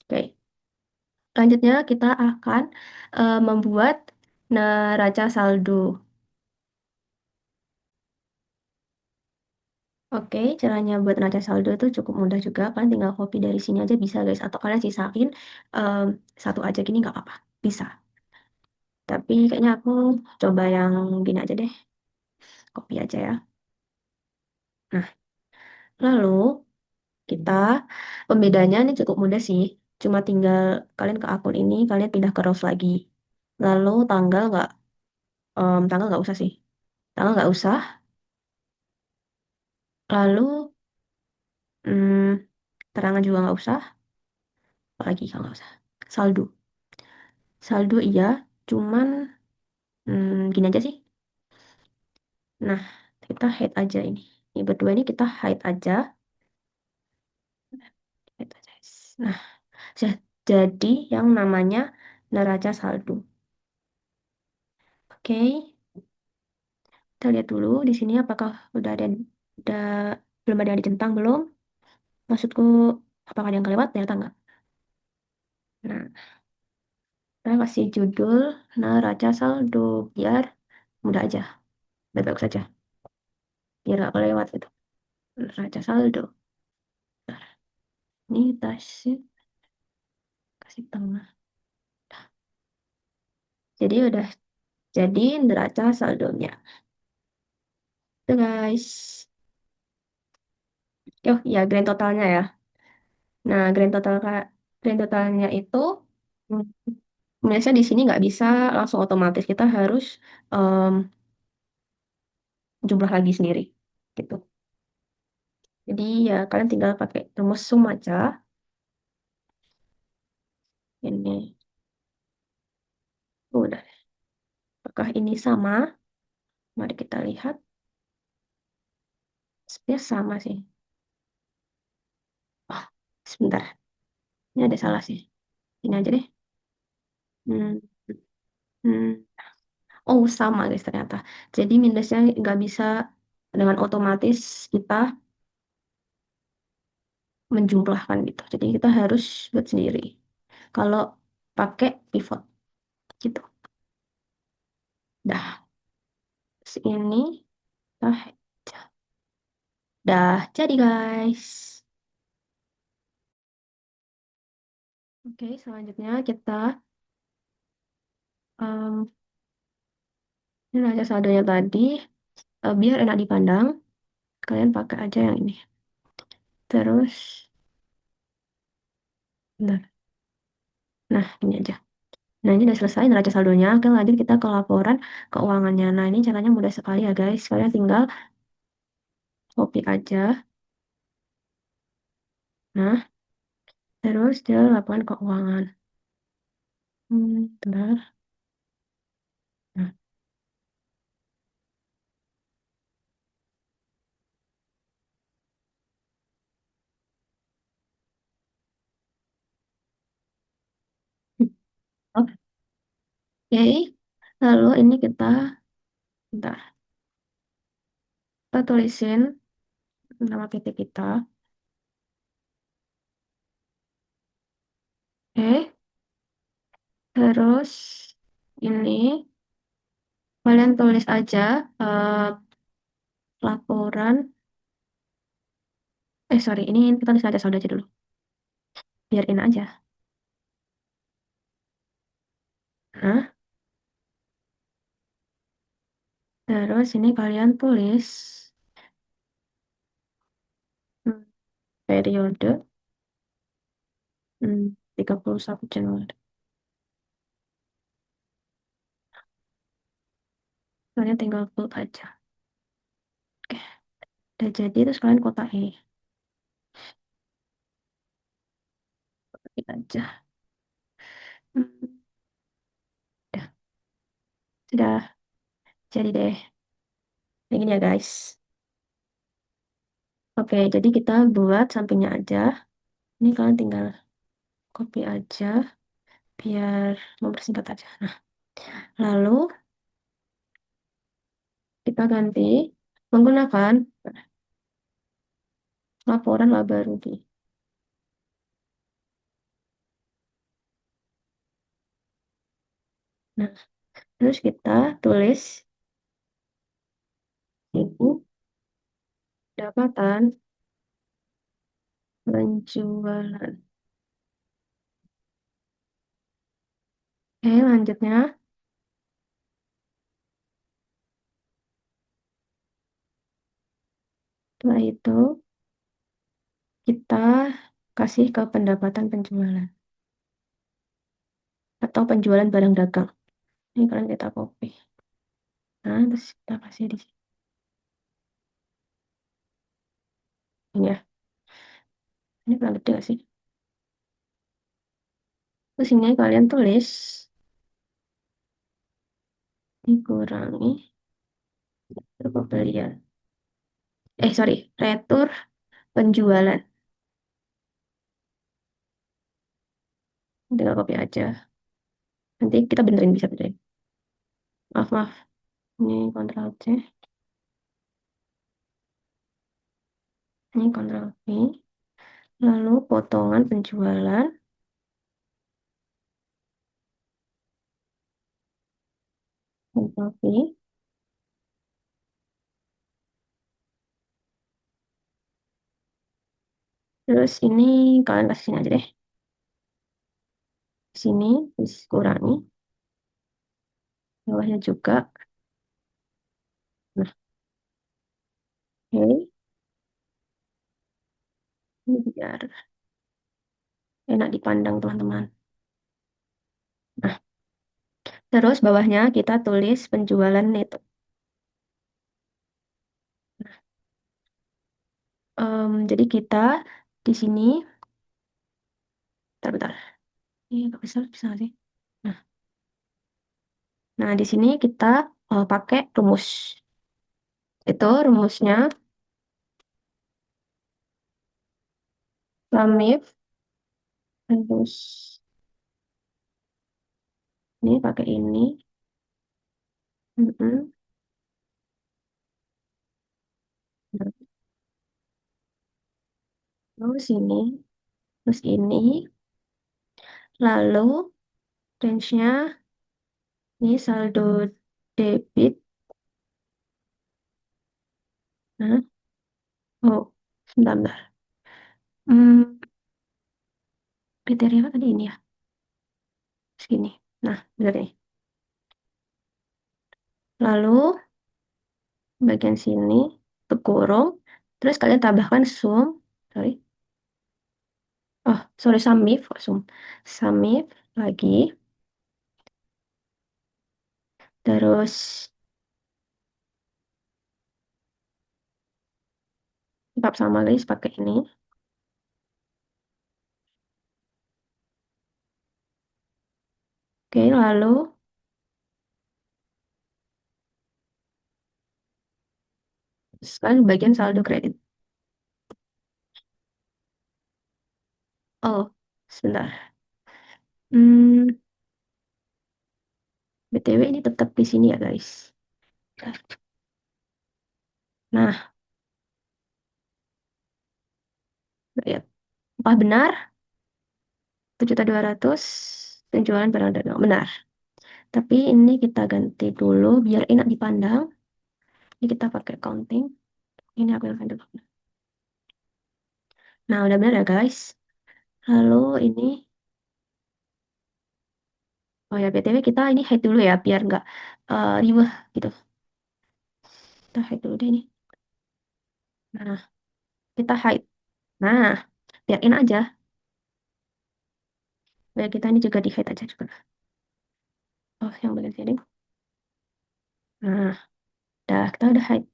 S1: Oke, selanjutnya kita akan membuat neraca saldo. Oke, caranya buat neraca saldo itu cukup mudah juga. Kalian tinggal copy dari sini aja bisa guys. Atau kalian sisain em, satu aja gini nggak apa-apa. Bisa. Tapi kayaknya aku coba yang gini aja deh. Copy aja ya. Nah, lalu kita pembedanya ini cukup mudah sih. Cuma tinggal kalian ke akun ini, kalian pindah ke rows lagi. Lalu tanggal nggak usah sih. Tanggal nggak usah. Lalu hmm, terangan juga nggak usah. Apalagi kalau nggak usah. Saldo. Saldo iya, cuman gini aja sih. Nah, kita hide aja ini. Ini berdua ini kita hide aja. Hide aja. Nah, sudah. jadi yang namanya neraca saldo. Oke, kita lihat dulu di sini apakah udah belum ada yang dicentang belum? Maksudku apakah ada yang kelewat? Ternyata enggak. Nah, kita kasih judul neraca saldo biar mudah aja, biar bagus saja, biar nggak kelewat itu. Neraca saldo. Ini kita kasih tengah. Jadi udah jadi neraca saldonya. Itu guys. Oh ya, grand totalnya ya. Nah, grand totalnya itu hmm, biasanya di sini nggak bisa langsung otomatis. Kita harus em, jumlah lagi sendiri gitu. Jadi ya kalian tinggal pakai rumus sum aja. Ini udah. Apakah ini sama? Mari kita lihat. Sebenarnya sama sih. Oh, sebentar. Ini ada salah sih. Ini aja deh. Hmm, hmm. Oh, sama guys ternyata. Jadi minusnya nggak bisa dengan otomatis kita menjumlahkan gitu. Jadi kita harus buat sendiri. Kalau pakai pivot gitu. Dah, ini dah, dah jadi guys. Oke, selanjutnya kita em, ini raja saldonya tadi. Biar enak dipandang, kalian pakai aja yang ini. Terus, bentar. Nah, ini aja. Nah, ini udah selesai neraca saldonya. Oke, lanjut kita ke laporan keuangannya. Nah, ini caranya mudah sekali ya, guys. Kalian tinggal copy aja. Nah, terus dia laporan keuangan. Bentar. Nah, oke. Lalu ini bentar. Kita tulisin nama PT kita. Oke. Terus ini kalian tulis aja laporan. Sorry, ini kita tulis aja saldo aja dulu. Biarin aja. Nah, terus ini kalian tulis hmm, periode 31 Januari. Kalian tinggal upload aja. Oke, udah jadi terus kalian kotain aja. Hmm, udah, sudah jadi deh. Kayak gini ya guys. Oke, jadi kita buat sampingnya aja. Ini kalian tinggal copy aja biar mempersingkat aja. Nah, lalu kita ganti menggunakan laporan laba rugi. Nah, terus kita tulis ibu pendapatan penjualan. Oke, lanjutnya setelah itu kita kasih ke pendapatan penjualan atau penjualan barang dagang. Ini kalian kita copy. Nah, terus kita kasih di sini ya. Ini kurang gede gak sih? Terus ini kalian tulis dikurangi pembelian. Sorry, retur penjualan. tinggal copy aja. Nanti kita benerin, bisa benerin. Maaf, maaf. Ini Ctrl C, ini Ctrl V. Lalu potongan penjualan, Ctrl V. Terus ini kalian kasih sini aja deh. Sini, terus kurangi. Bawahnya juga. Nah, oke. Ini biar enak dipandang teman-teman. Nah, terus bawahnya kita tulis penjualan neto. Jadi kita di sini, bentar-bentar. Ini nggak bisa, bisa nggak sih? Nah, nah, di sini kita pakai rumus. Itu rumusnya Lamif terus ini pakai ini. Mm-mm. Nah, terus ini, terus ini, lalu range-nya ini saldo debit. Nah, oh, sebentar, bentar. Hmm, kriteria apa tadi ini ya? Segini. Nah, benar nih. Lalu bagian sini tutup kurung. Terus kalian tambahkan sum. Sorry. Oh, sorry, sumif. Kok sum? Sumif lagi. Terus tetap sama guys pakai ini. Oke, lalu sekarang bagian saldo kredit. Oh, sebentar. Hmm, BTW ini tetap di sini ya guys. Nah, lihat. Apakah benar? 7.200 penjualan barang dagang. Benar. Tapi ini kita ganti dulu biar enak dipandang. Ini kita pakai counting. Ini aku yang handle. Nah, udah benar ya guys. Lalu ini, oh ya BTW kita ini hide dulu ya biar nggak riweh gitu. Kita hide dulu deh ini. Nah, kita hide. Nah, biar enak aja. Biar kita ini juga di hide aja juga. Oh, yang bagian sini. Nah, kita udah hide.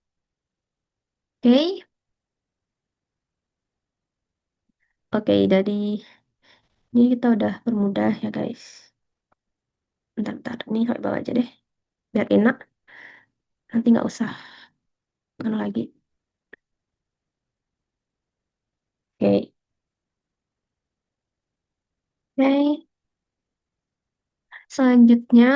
S1: Oke, oke dari ini kita udah permudah ya guys. Bentar-bentar, ini sampai bawah aja deh. Biar enak, nanti nggak usah kan lagi. Oke, oke. Selanjutnya,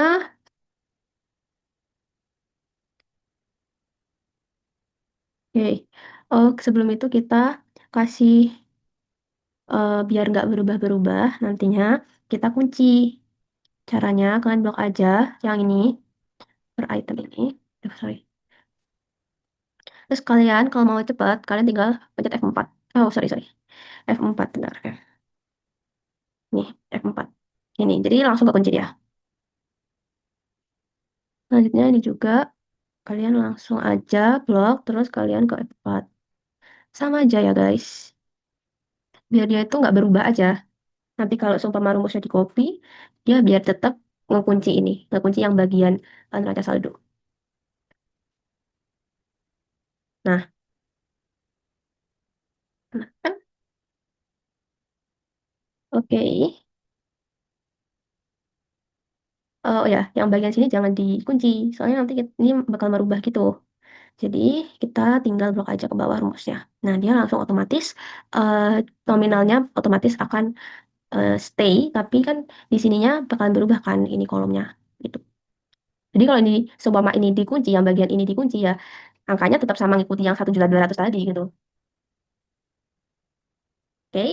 S1: oke. Oh, sebelum itu kita kasih biar nggak berubah-berubah nantinya kita kunci. Caranya kalian blok aja yang ini per item ini. Sorry. Terus kalian kalau mau cepat, kalian tinggal pencet F4. Oh, sorry, sorry. F4, bentar. Nih, F4. Ini, jadi langsung ke kunci ya. Selanjutnya ini juga kalian langsung aja blok, terus kalian ke F4. Sama aja ya guys. Biar dia itu nggak berubah aja. Nanti kalau seumpama rumusnya di copy, dia biar tetap ngekunci ini, ngekunci yang bagian neraca saldo. Nah, nah kan, oke. Oh ya, yang bagian sini jangan dikunci, soalnya nanti ini bakal merubah gitu. Jadi kita tinggal blok aja ke bawah rumusnya. Nah, dia langsung otomatis eh, nominalnya otomatis akan stay, tapi kan di sininya bakalan berubah kan ini kolomnya gitu. Jadi kalau ini seumpama ini dikunci, yang bagian ini dikunci ya angkanya tetap sama ngikuti yang 1.200.000 tadi gitu. Oke.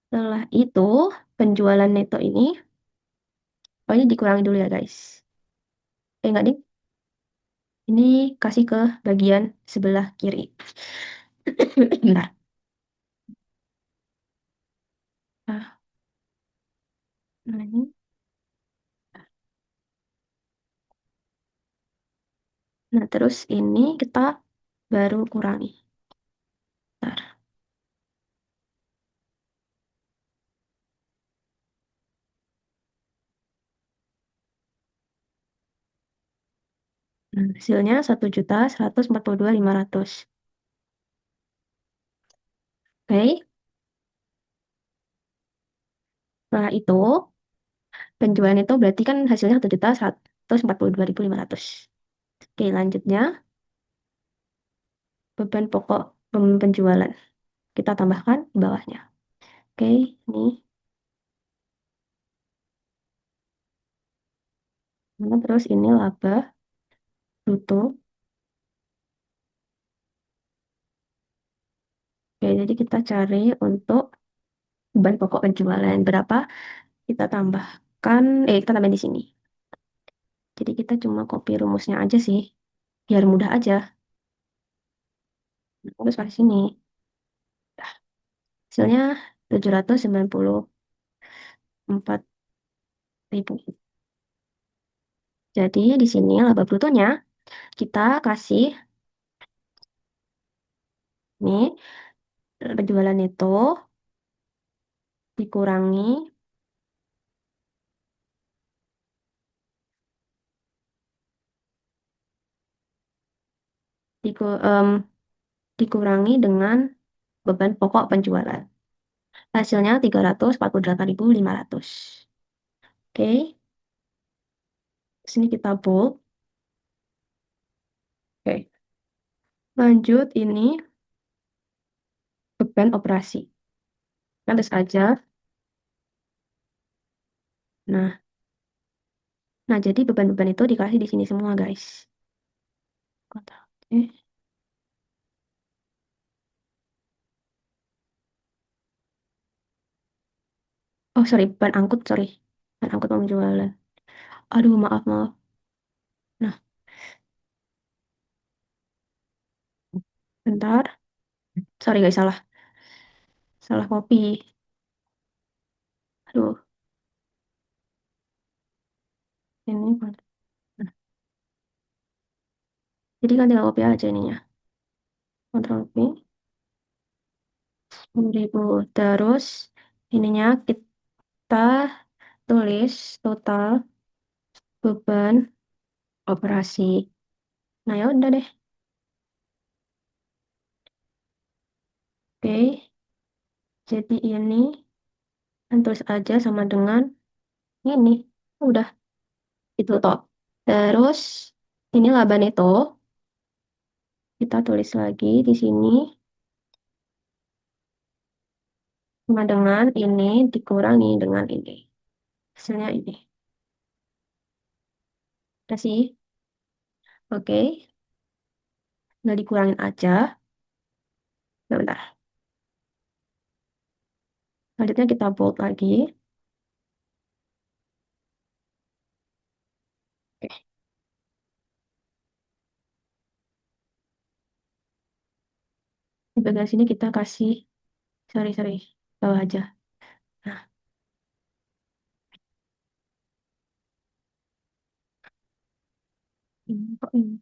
S1: Setelah itu penjualan neto ini, oh ini dikurangi dulu ya guys. Enggak ding, ini kasih ke bagian sebelah kiri. Bentar. Ah, nah ini. Nah terus ini kita baru kurangi. Bentar. Nah, hasilnya 1.142.500. Oke. Setelah itu penjualan itu berarti kan hasilnya 1.142.500. Oke, lanjutnya beban pokok penjualan. Kita tambahkan di bawahnya. Oke, ini. Nah, terus ini laba bruto. Oke, jadi kita cari untuk beban pokok penjualan berapa, kita tambahkan, kita tambah di sini. Jadi kita cuma copy rumusnya aja sih, biar mudah aja. Terus kasih sini. Hasilnya 794.000. Jadi di sini laba brutonya kita kasih nih penjualan itu dikurangi diku, em, dikurangi dengan beban pokok penjualan. Hasilnya 348.500. Oke, sini kita bold. Oke, lanjut ini beban operasi. Nanti saja. Nah, nah jadi beban-beban itu dikasih di sini semua, guys. Kotak. Oh, sorry, beban angkut, sorry. Beban angkut penjualan. Aduh, maaf, maaf. Nah, bentar. Sorry, guys, salah. Salah copy. Aduh, ini. Nah, jadi kan tinggal copy aja ininya. Ctrl V. 10.000. Terus, ininya kita tulis total beban operasi. Nah, ya udah deh. Oke, jadi ini kan tulis aja sama dengan ini. Udah, itu toh. Terus, ini laba neto. Kita tulis lagi di sini sama dengan ini dikurangi dengan ini. Hasilnya ini. Udah sih. Oke, nggak dikurangin aja. Nah, bentar. Selanjutnya kita bold lagi. Oke, di bagian sini kita kasih, sorry, sorry, bawah aja. Nah, ini kok ini.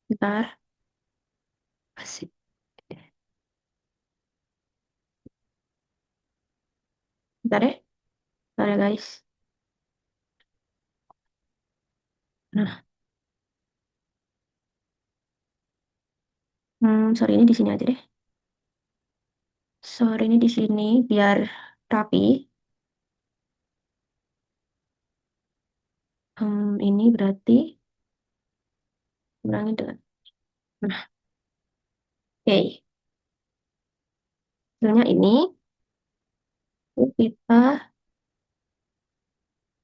S1: Bentar. Kasih. Bentar deh. Bentar ya guys. Nah, sorry ini di sini aja deh. Sorry ini di sini biar rapi. Ini berarti kurangi dengan. Nah, Oke, hasilnya ini kita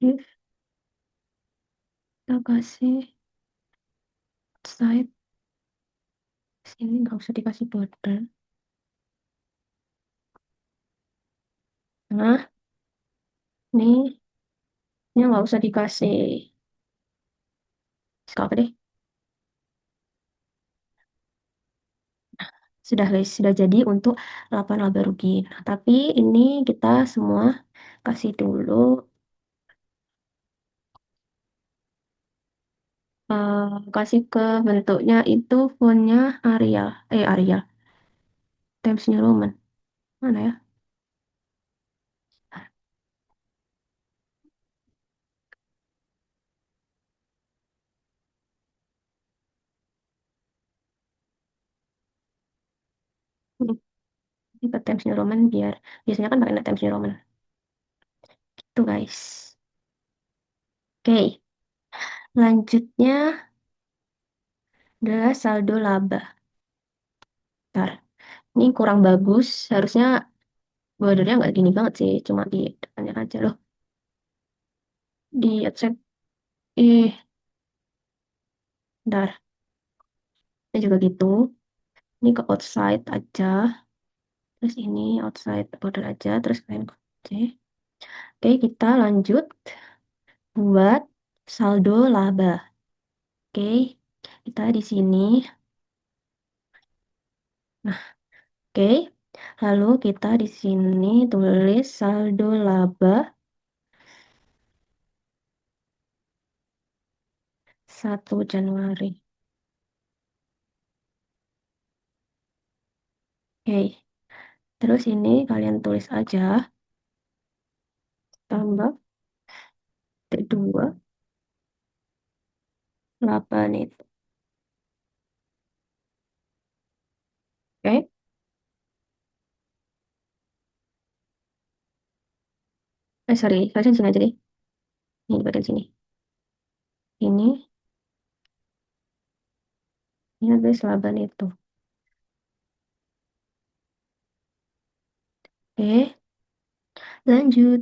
S1: kita kasih side sini nggak usah dikasih border. Nah, ini nggak usah dikasih. Skip deh. Sudah guys, sudah jadi untuk lapan laba rugi. Nah, tapi ini kita semua kasih dulu eh, kasih ke bentuknya itu fontnya Arial. Arial. Times New Roman. Mana ya? Ini ke Times New Roman biar biasanya kan pakai Times New Roman. Itu guys. Oke, lanjutnya adalah saldo laba. Bentar. Ini kurang bagus. Harusnya bordernya nggak gini banget sih. Cuma di depannya aja loh. Di accept. Bentar. Ini juga gitu. Ini ke outside aja. Terus ini outside border aja. Terus kalian oke. Oke, kita lanjut buat saldo laba. Oke, kita di sini. Nah, oke. Lalu kita di sini tulis saldo laba 1 Januari. Oke. Terus ini kalian tulis aja tambah T2 8 itu. Oke. Sorry, kalian sini aja deh. Ini di bagian sini. Ini, ini adalah selaban itu. Oke, lanjut.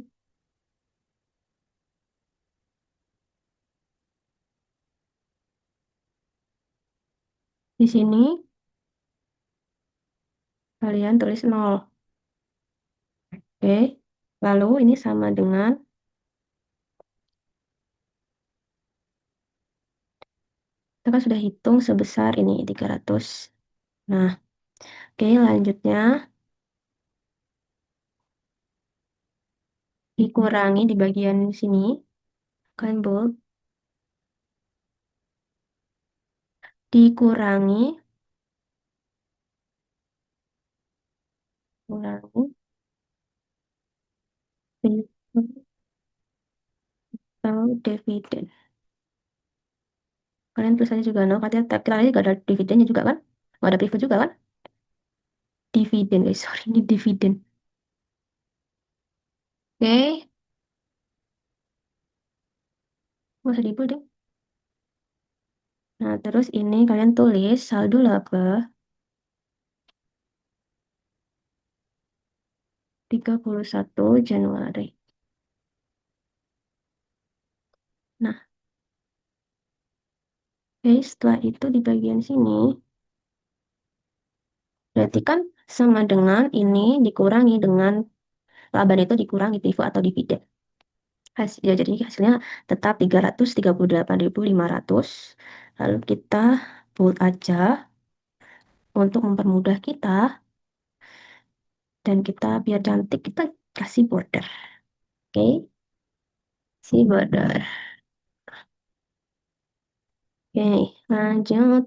S1: Di sini kalian tulis 0. Oke. Lalu ini sama dengan kita kan sudah hitung sebesar ini 300. Nah, oke lanjutnya dikurangi di bagian sini. Kalian bold. Dikurangi. Kurangi. Atau dividen. Kalian tulis aja juga, no. Katanya kita tadi gak ada dividennya juga kan? Gak ada preferred juga kan? Dividen, guys. Sorry, ini dividen. Oke. Gak usah di deh. Nah, terus ini kalian tulis saldo laba 31 Januari. Nah, oke, setelah itu di bagian sini, berarti kan sama dengan ini dikurangi dengan laba itu dikurangi pivot atau dividen. Ya, jadi hasilnya tetap 338.500. Lalu kita bold aja untuk mempermudah kita. Dan kita biar cantik, kita kasih border. Oke, si border. Oke, lanjut.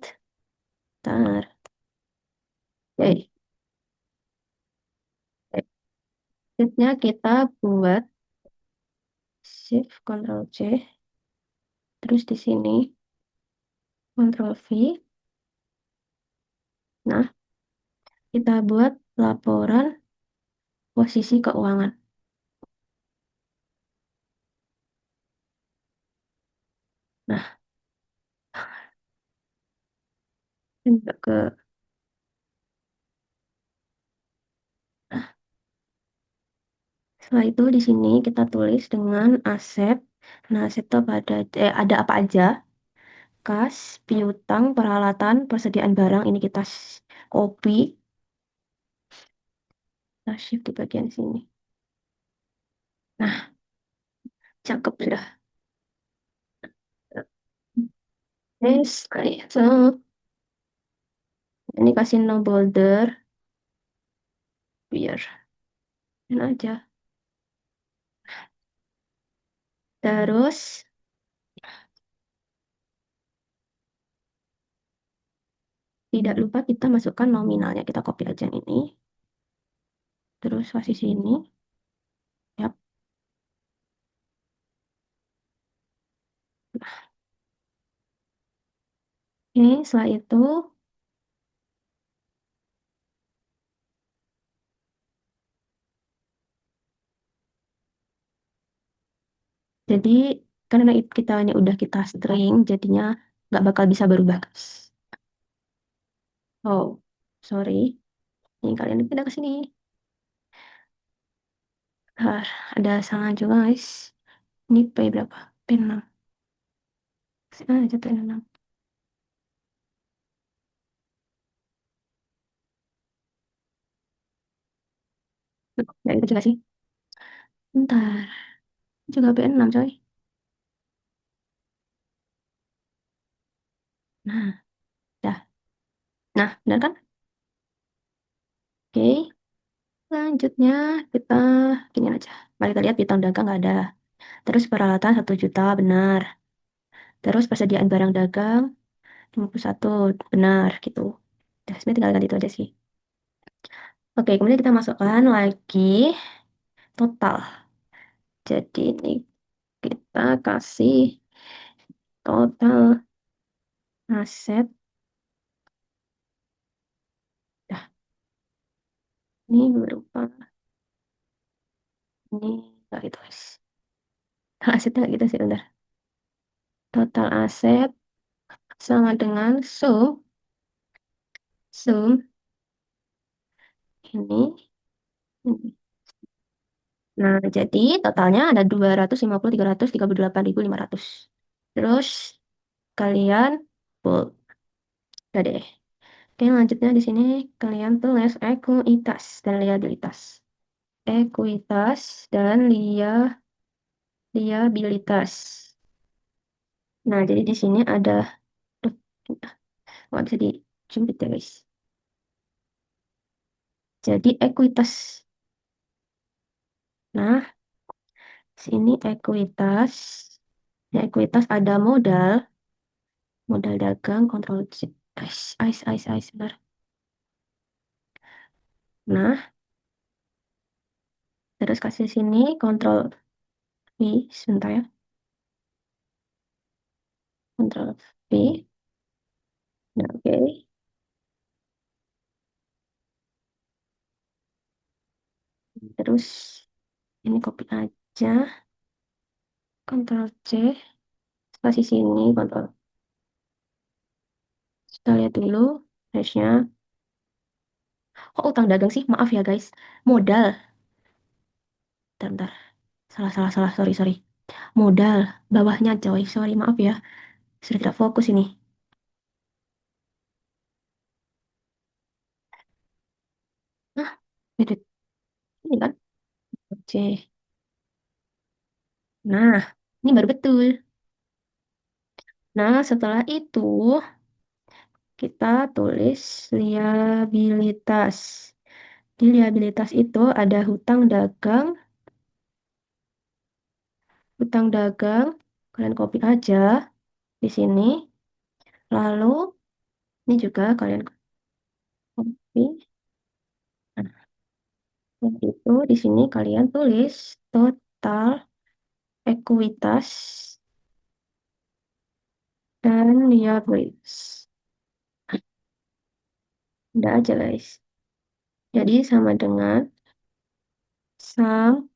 S1: Ntar. Oke, selanjutnya kita buat Shift Ctrl C. Terus di sini Ctrl V. Nah, kita buat laporan posisi keuangan. Nah, pindah ke Setelah itu di sini kita tulis dengan aset. Nah, aset itu ada apa aja? Kas, piutang, peralatan, persediaan barang. Ini kita copy, kita shift di bagian sini. Nah, cakep sudah. Yes, kayak so. Ini kasih no border biar ini aja. Terus tidak lupa kita masukkan nominalnya. Kita copy aja yang ini. Terus kasih sini. Yap. Oke, setelah itu jadi karena kita ini udah kita string, jadinya nggak bakal bisa berubah, guys. Oh, sorry. Ini kalian pindah ke sini. Bentar, ada salah juga, guys. Ini P berapa? P6. Jatuh P6. Ya, itu juga sih. Bentar. Juga P6, coy. Nah, dah. Nah, benar kan? Oke. Selanjutnya kita gini aja. Mari kita lihat piutang dagang nggak ada. Terus peralatan 1 juta, benar. Terus persediaan barang dagang 51, benar gitu. Udah, sebenarnya tinggal ganti itu aja sih. Oke, kemudian kita masukkan lagi total. Jadi ini kita kasih total aset. Dah, ini berupa ini nggak gitu guys. Total asetnya nggak gitu sih, bentar. Total aset sama dengan sum ini. Nah, jadi totalnya ada 250.338.500. Terus kalian bold. Udah deh. Oke, lanjutnya di sini kalian tulis ekuitas dan liabilitas. Ekuitas dan liabilitas. Nah, jadi di sini ada, duh, nggak bisa dijepit ya guys. Jadi ekuitas. Nah, sini ekuitas. Ya, ekuitas ada modal dagang, kontrol C. Bentar. Nah, terus kasih sini kontrol V, sebentar ya. Kontrol V. Nah, oke. Terus ini copy aja. Kontrol C. Kasih sini kontrol. Kita lihat dulu. Hash-nya. Kok utang dagang sih? Maaf ya guys. Modal. Bentar. Salah, salah, salah. Sorry, sorry. Modal. Bawahnya coy. Sorry, maaf ya. Sudah tidak fokus ini. Nah, edit. Ini kan. C. Nah, ini baru betul. Nah, setelah itu kita tulis liabilitas. Di liabilitas itu ada hutang dagang, kalian copy aja di sini. Lalu ini juga kalian copy. Nah, yang itu di sini kalian tulis total ekuitas dan liabilitas. Udah aja guys. Jadi sama dengan sum.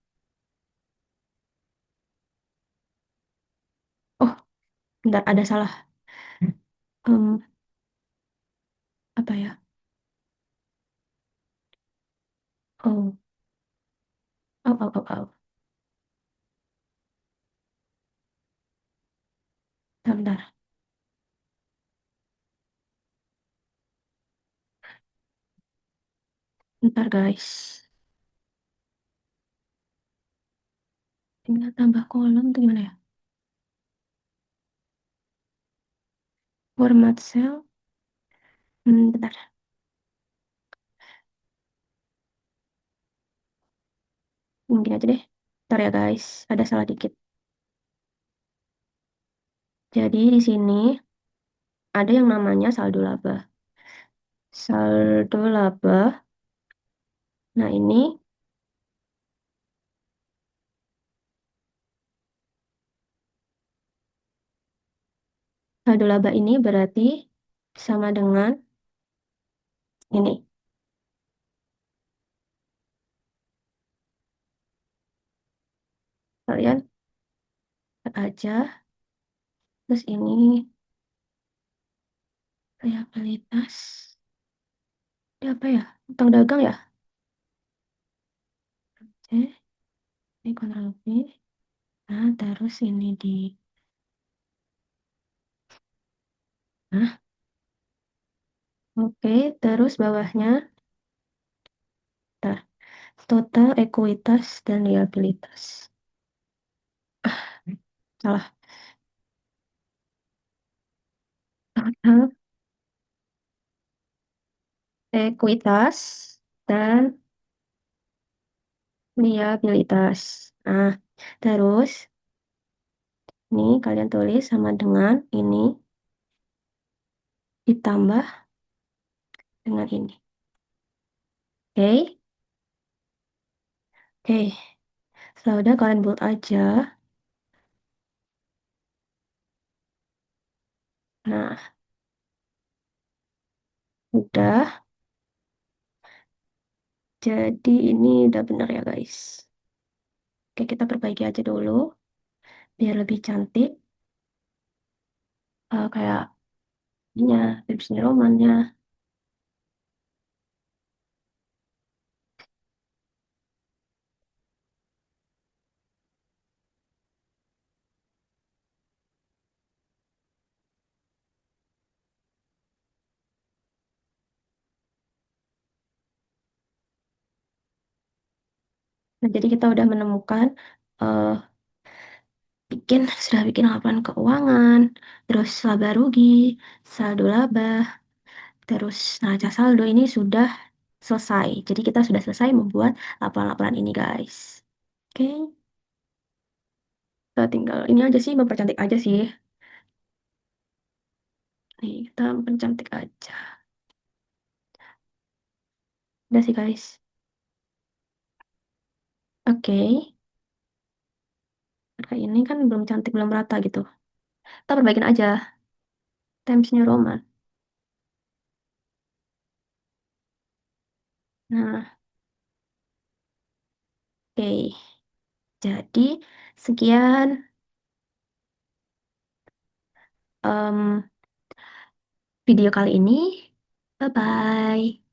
S1: Oh, bentar ada salah. Em, apa ya? Oh, Au, au, au, au. Bentar, bentar guys. Tinggal tambah kolom tuh gimana ya? Format cell. Bentar. Mungkin aja deh. Bentar ya guys. Ada salah dikit. Jadi di sini ada yang namanya saldo laba. Saldo laba. Nah ini saldo laba ini berarti sama dengan ini. Kalian lihat aja. Terus ini liabilitas. Ini apa ya? Utang dagang ya? Oke, ini Ctrl V. Nah, terus ini di... Nah, oke. Terus bawahnya, nah, total ekuitas dan liabilitas. Salah. Total ekuitas dan liabilitas. Nah, terus ini kalian tulis sama dengan ini ditambah dengan ini. Oke, oke. Sudah kalian buat aja. Nah, udah. Jadi ini udah benar ya guys. Oke, kita perbaiki aja dulu biar lebih cantik. Kayak ininya, tipsnya romannya. Nah, jadi kita udah menemukan eh sudah bikin laporan keuangan, terus laba rugi, saldo laba, terus neraca saldo ini sudah selesai. Jadi kita sudah selesai membuat laporan-laporan ini guys. Oke, kita tinggal ini aja sih, mempercantik aja sih. Nih, kita mempercantik aja. Udah sih guys. Oke, kayak ini kan belum cantik, belum rata gitu. Kita perbaikin aja. Times New Roman. Nah, oke. Jadi, sekian em, video kali ini. Bye-bye.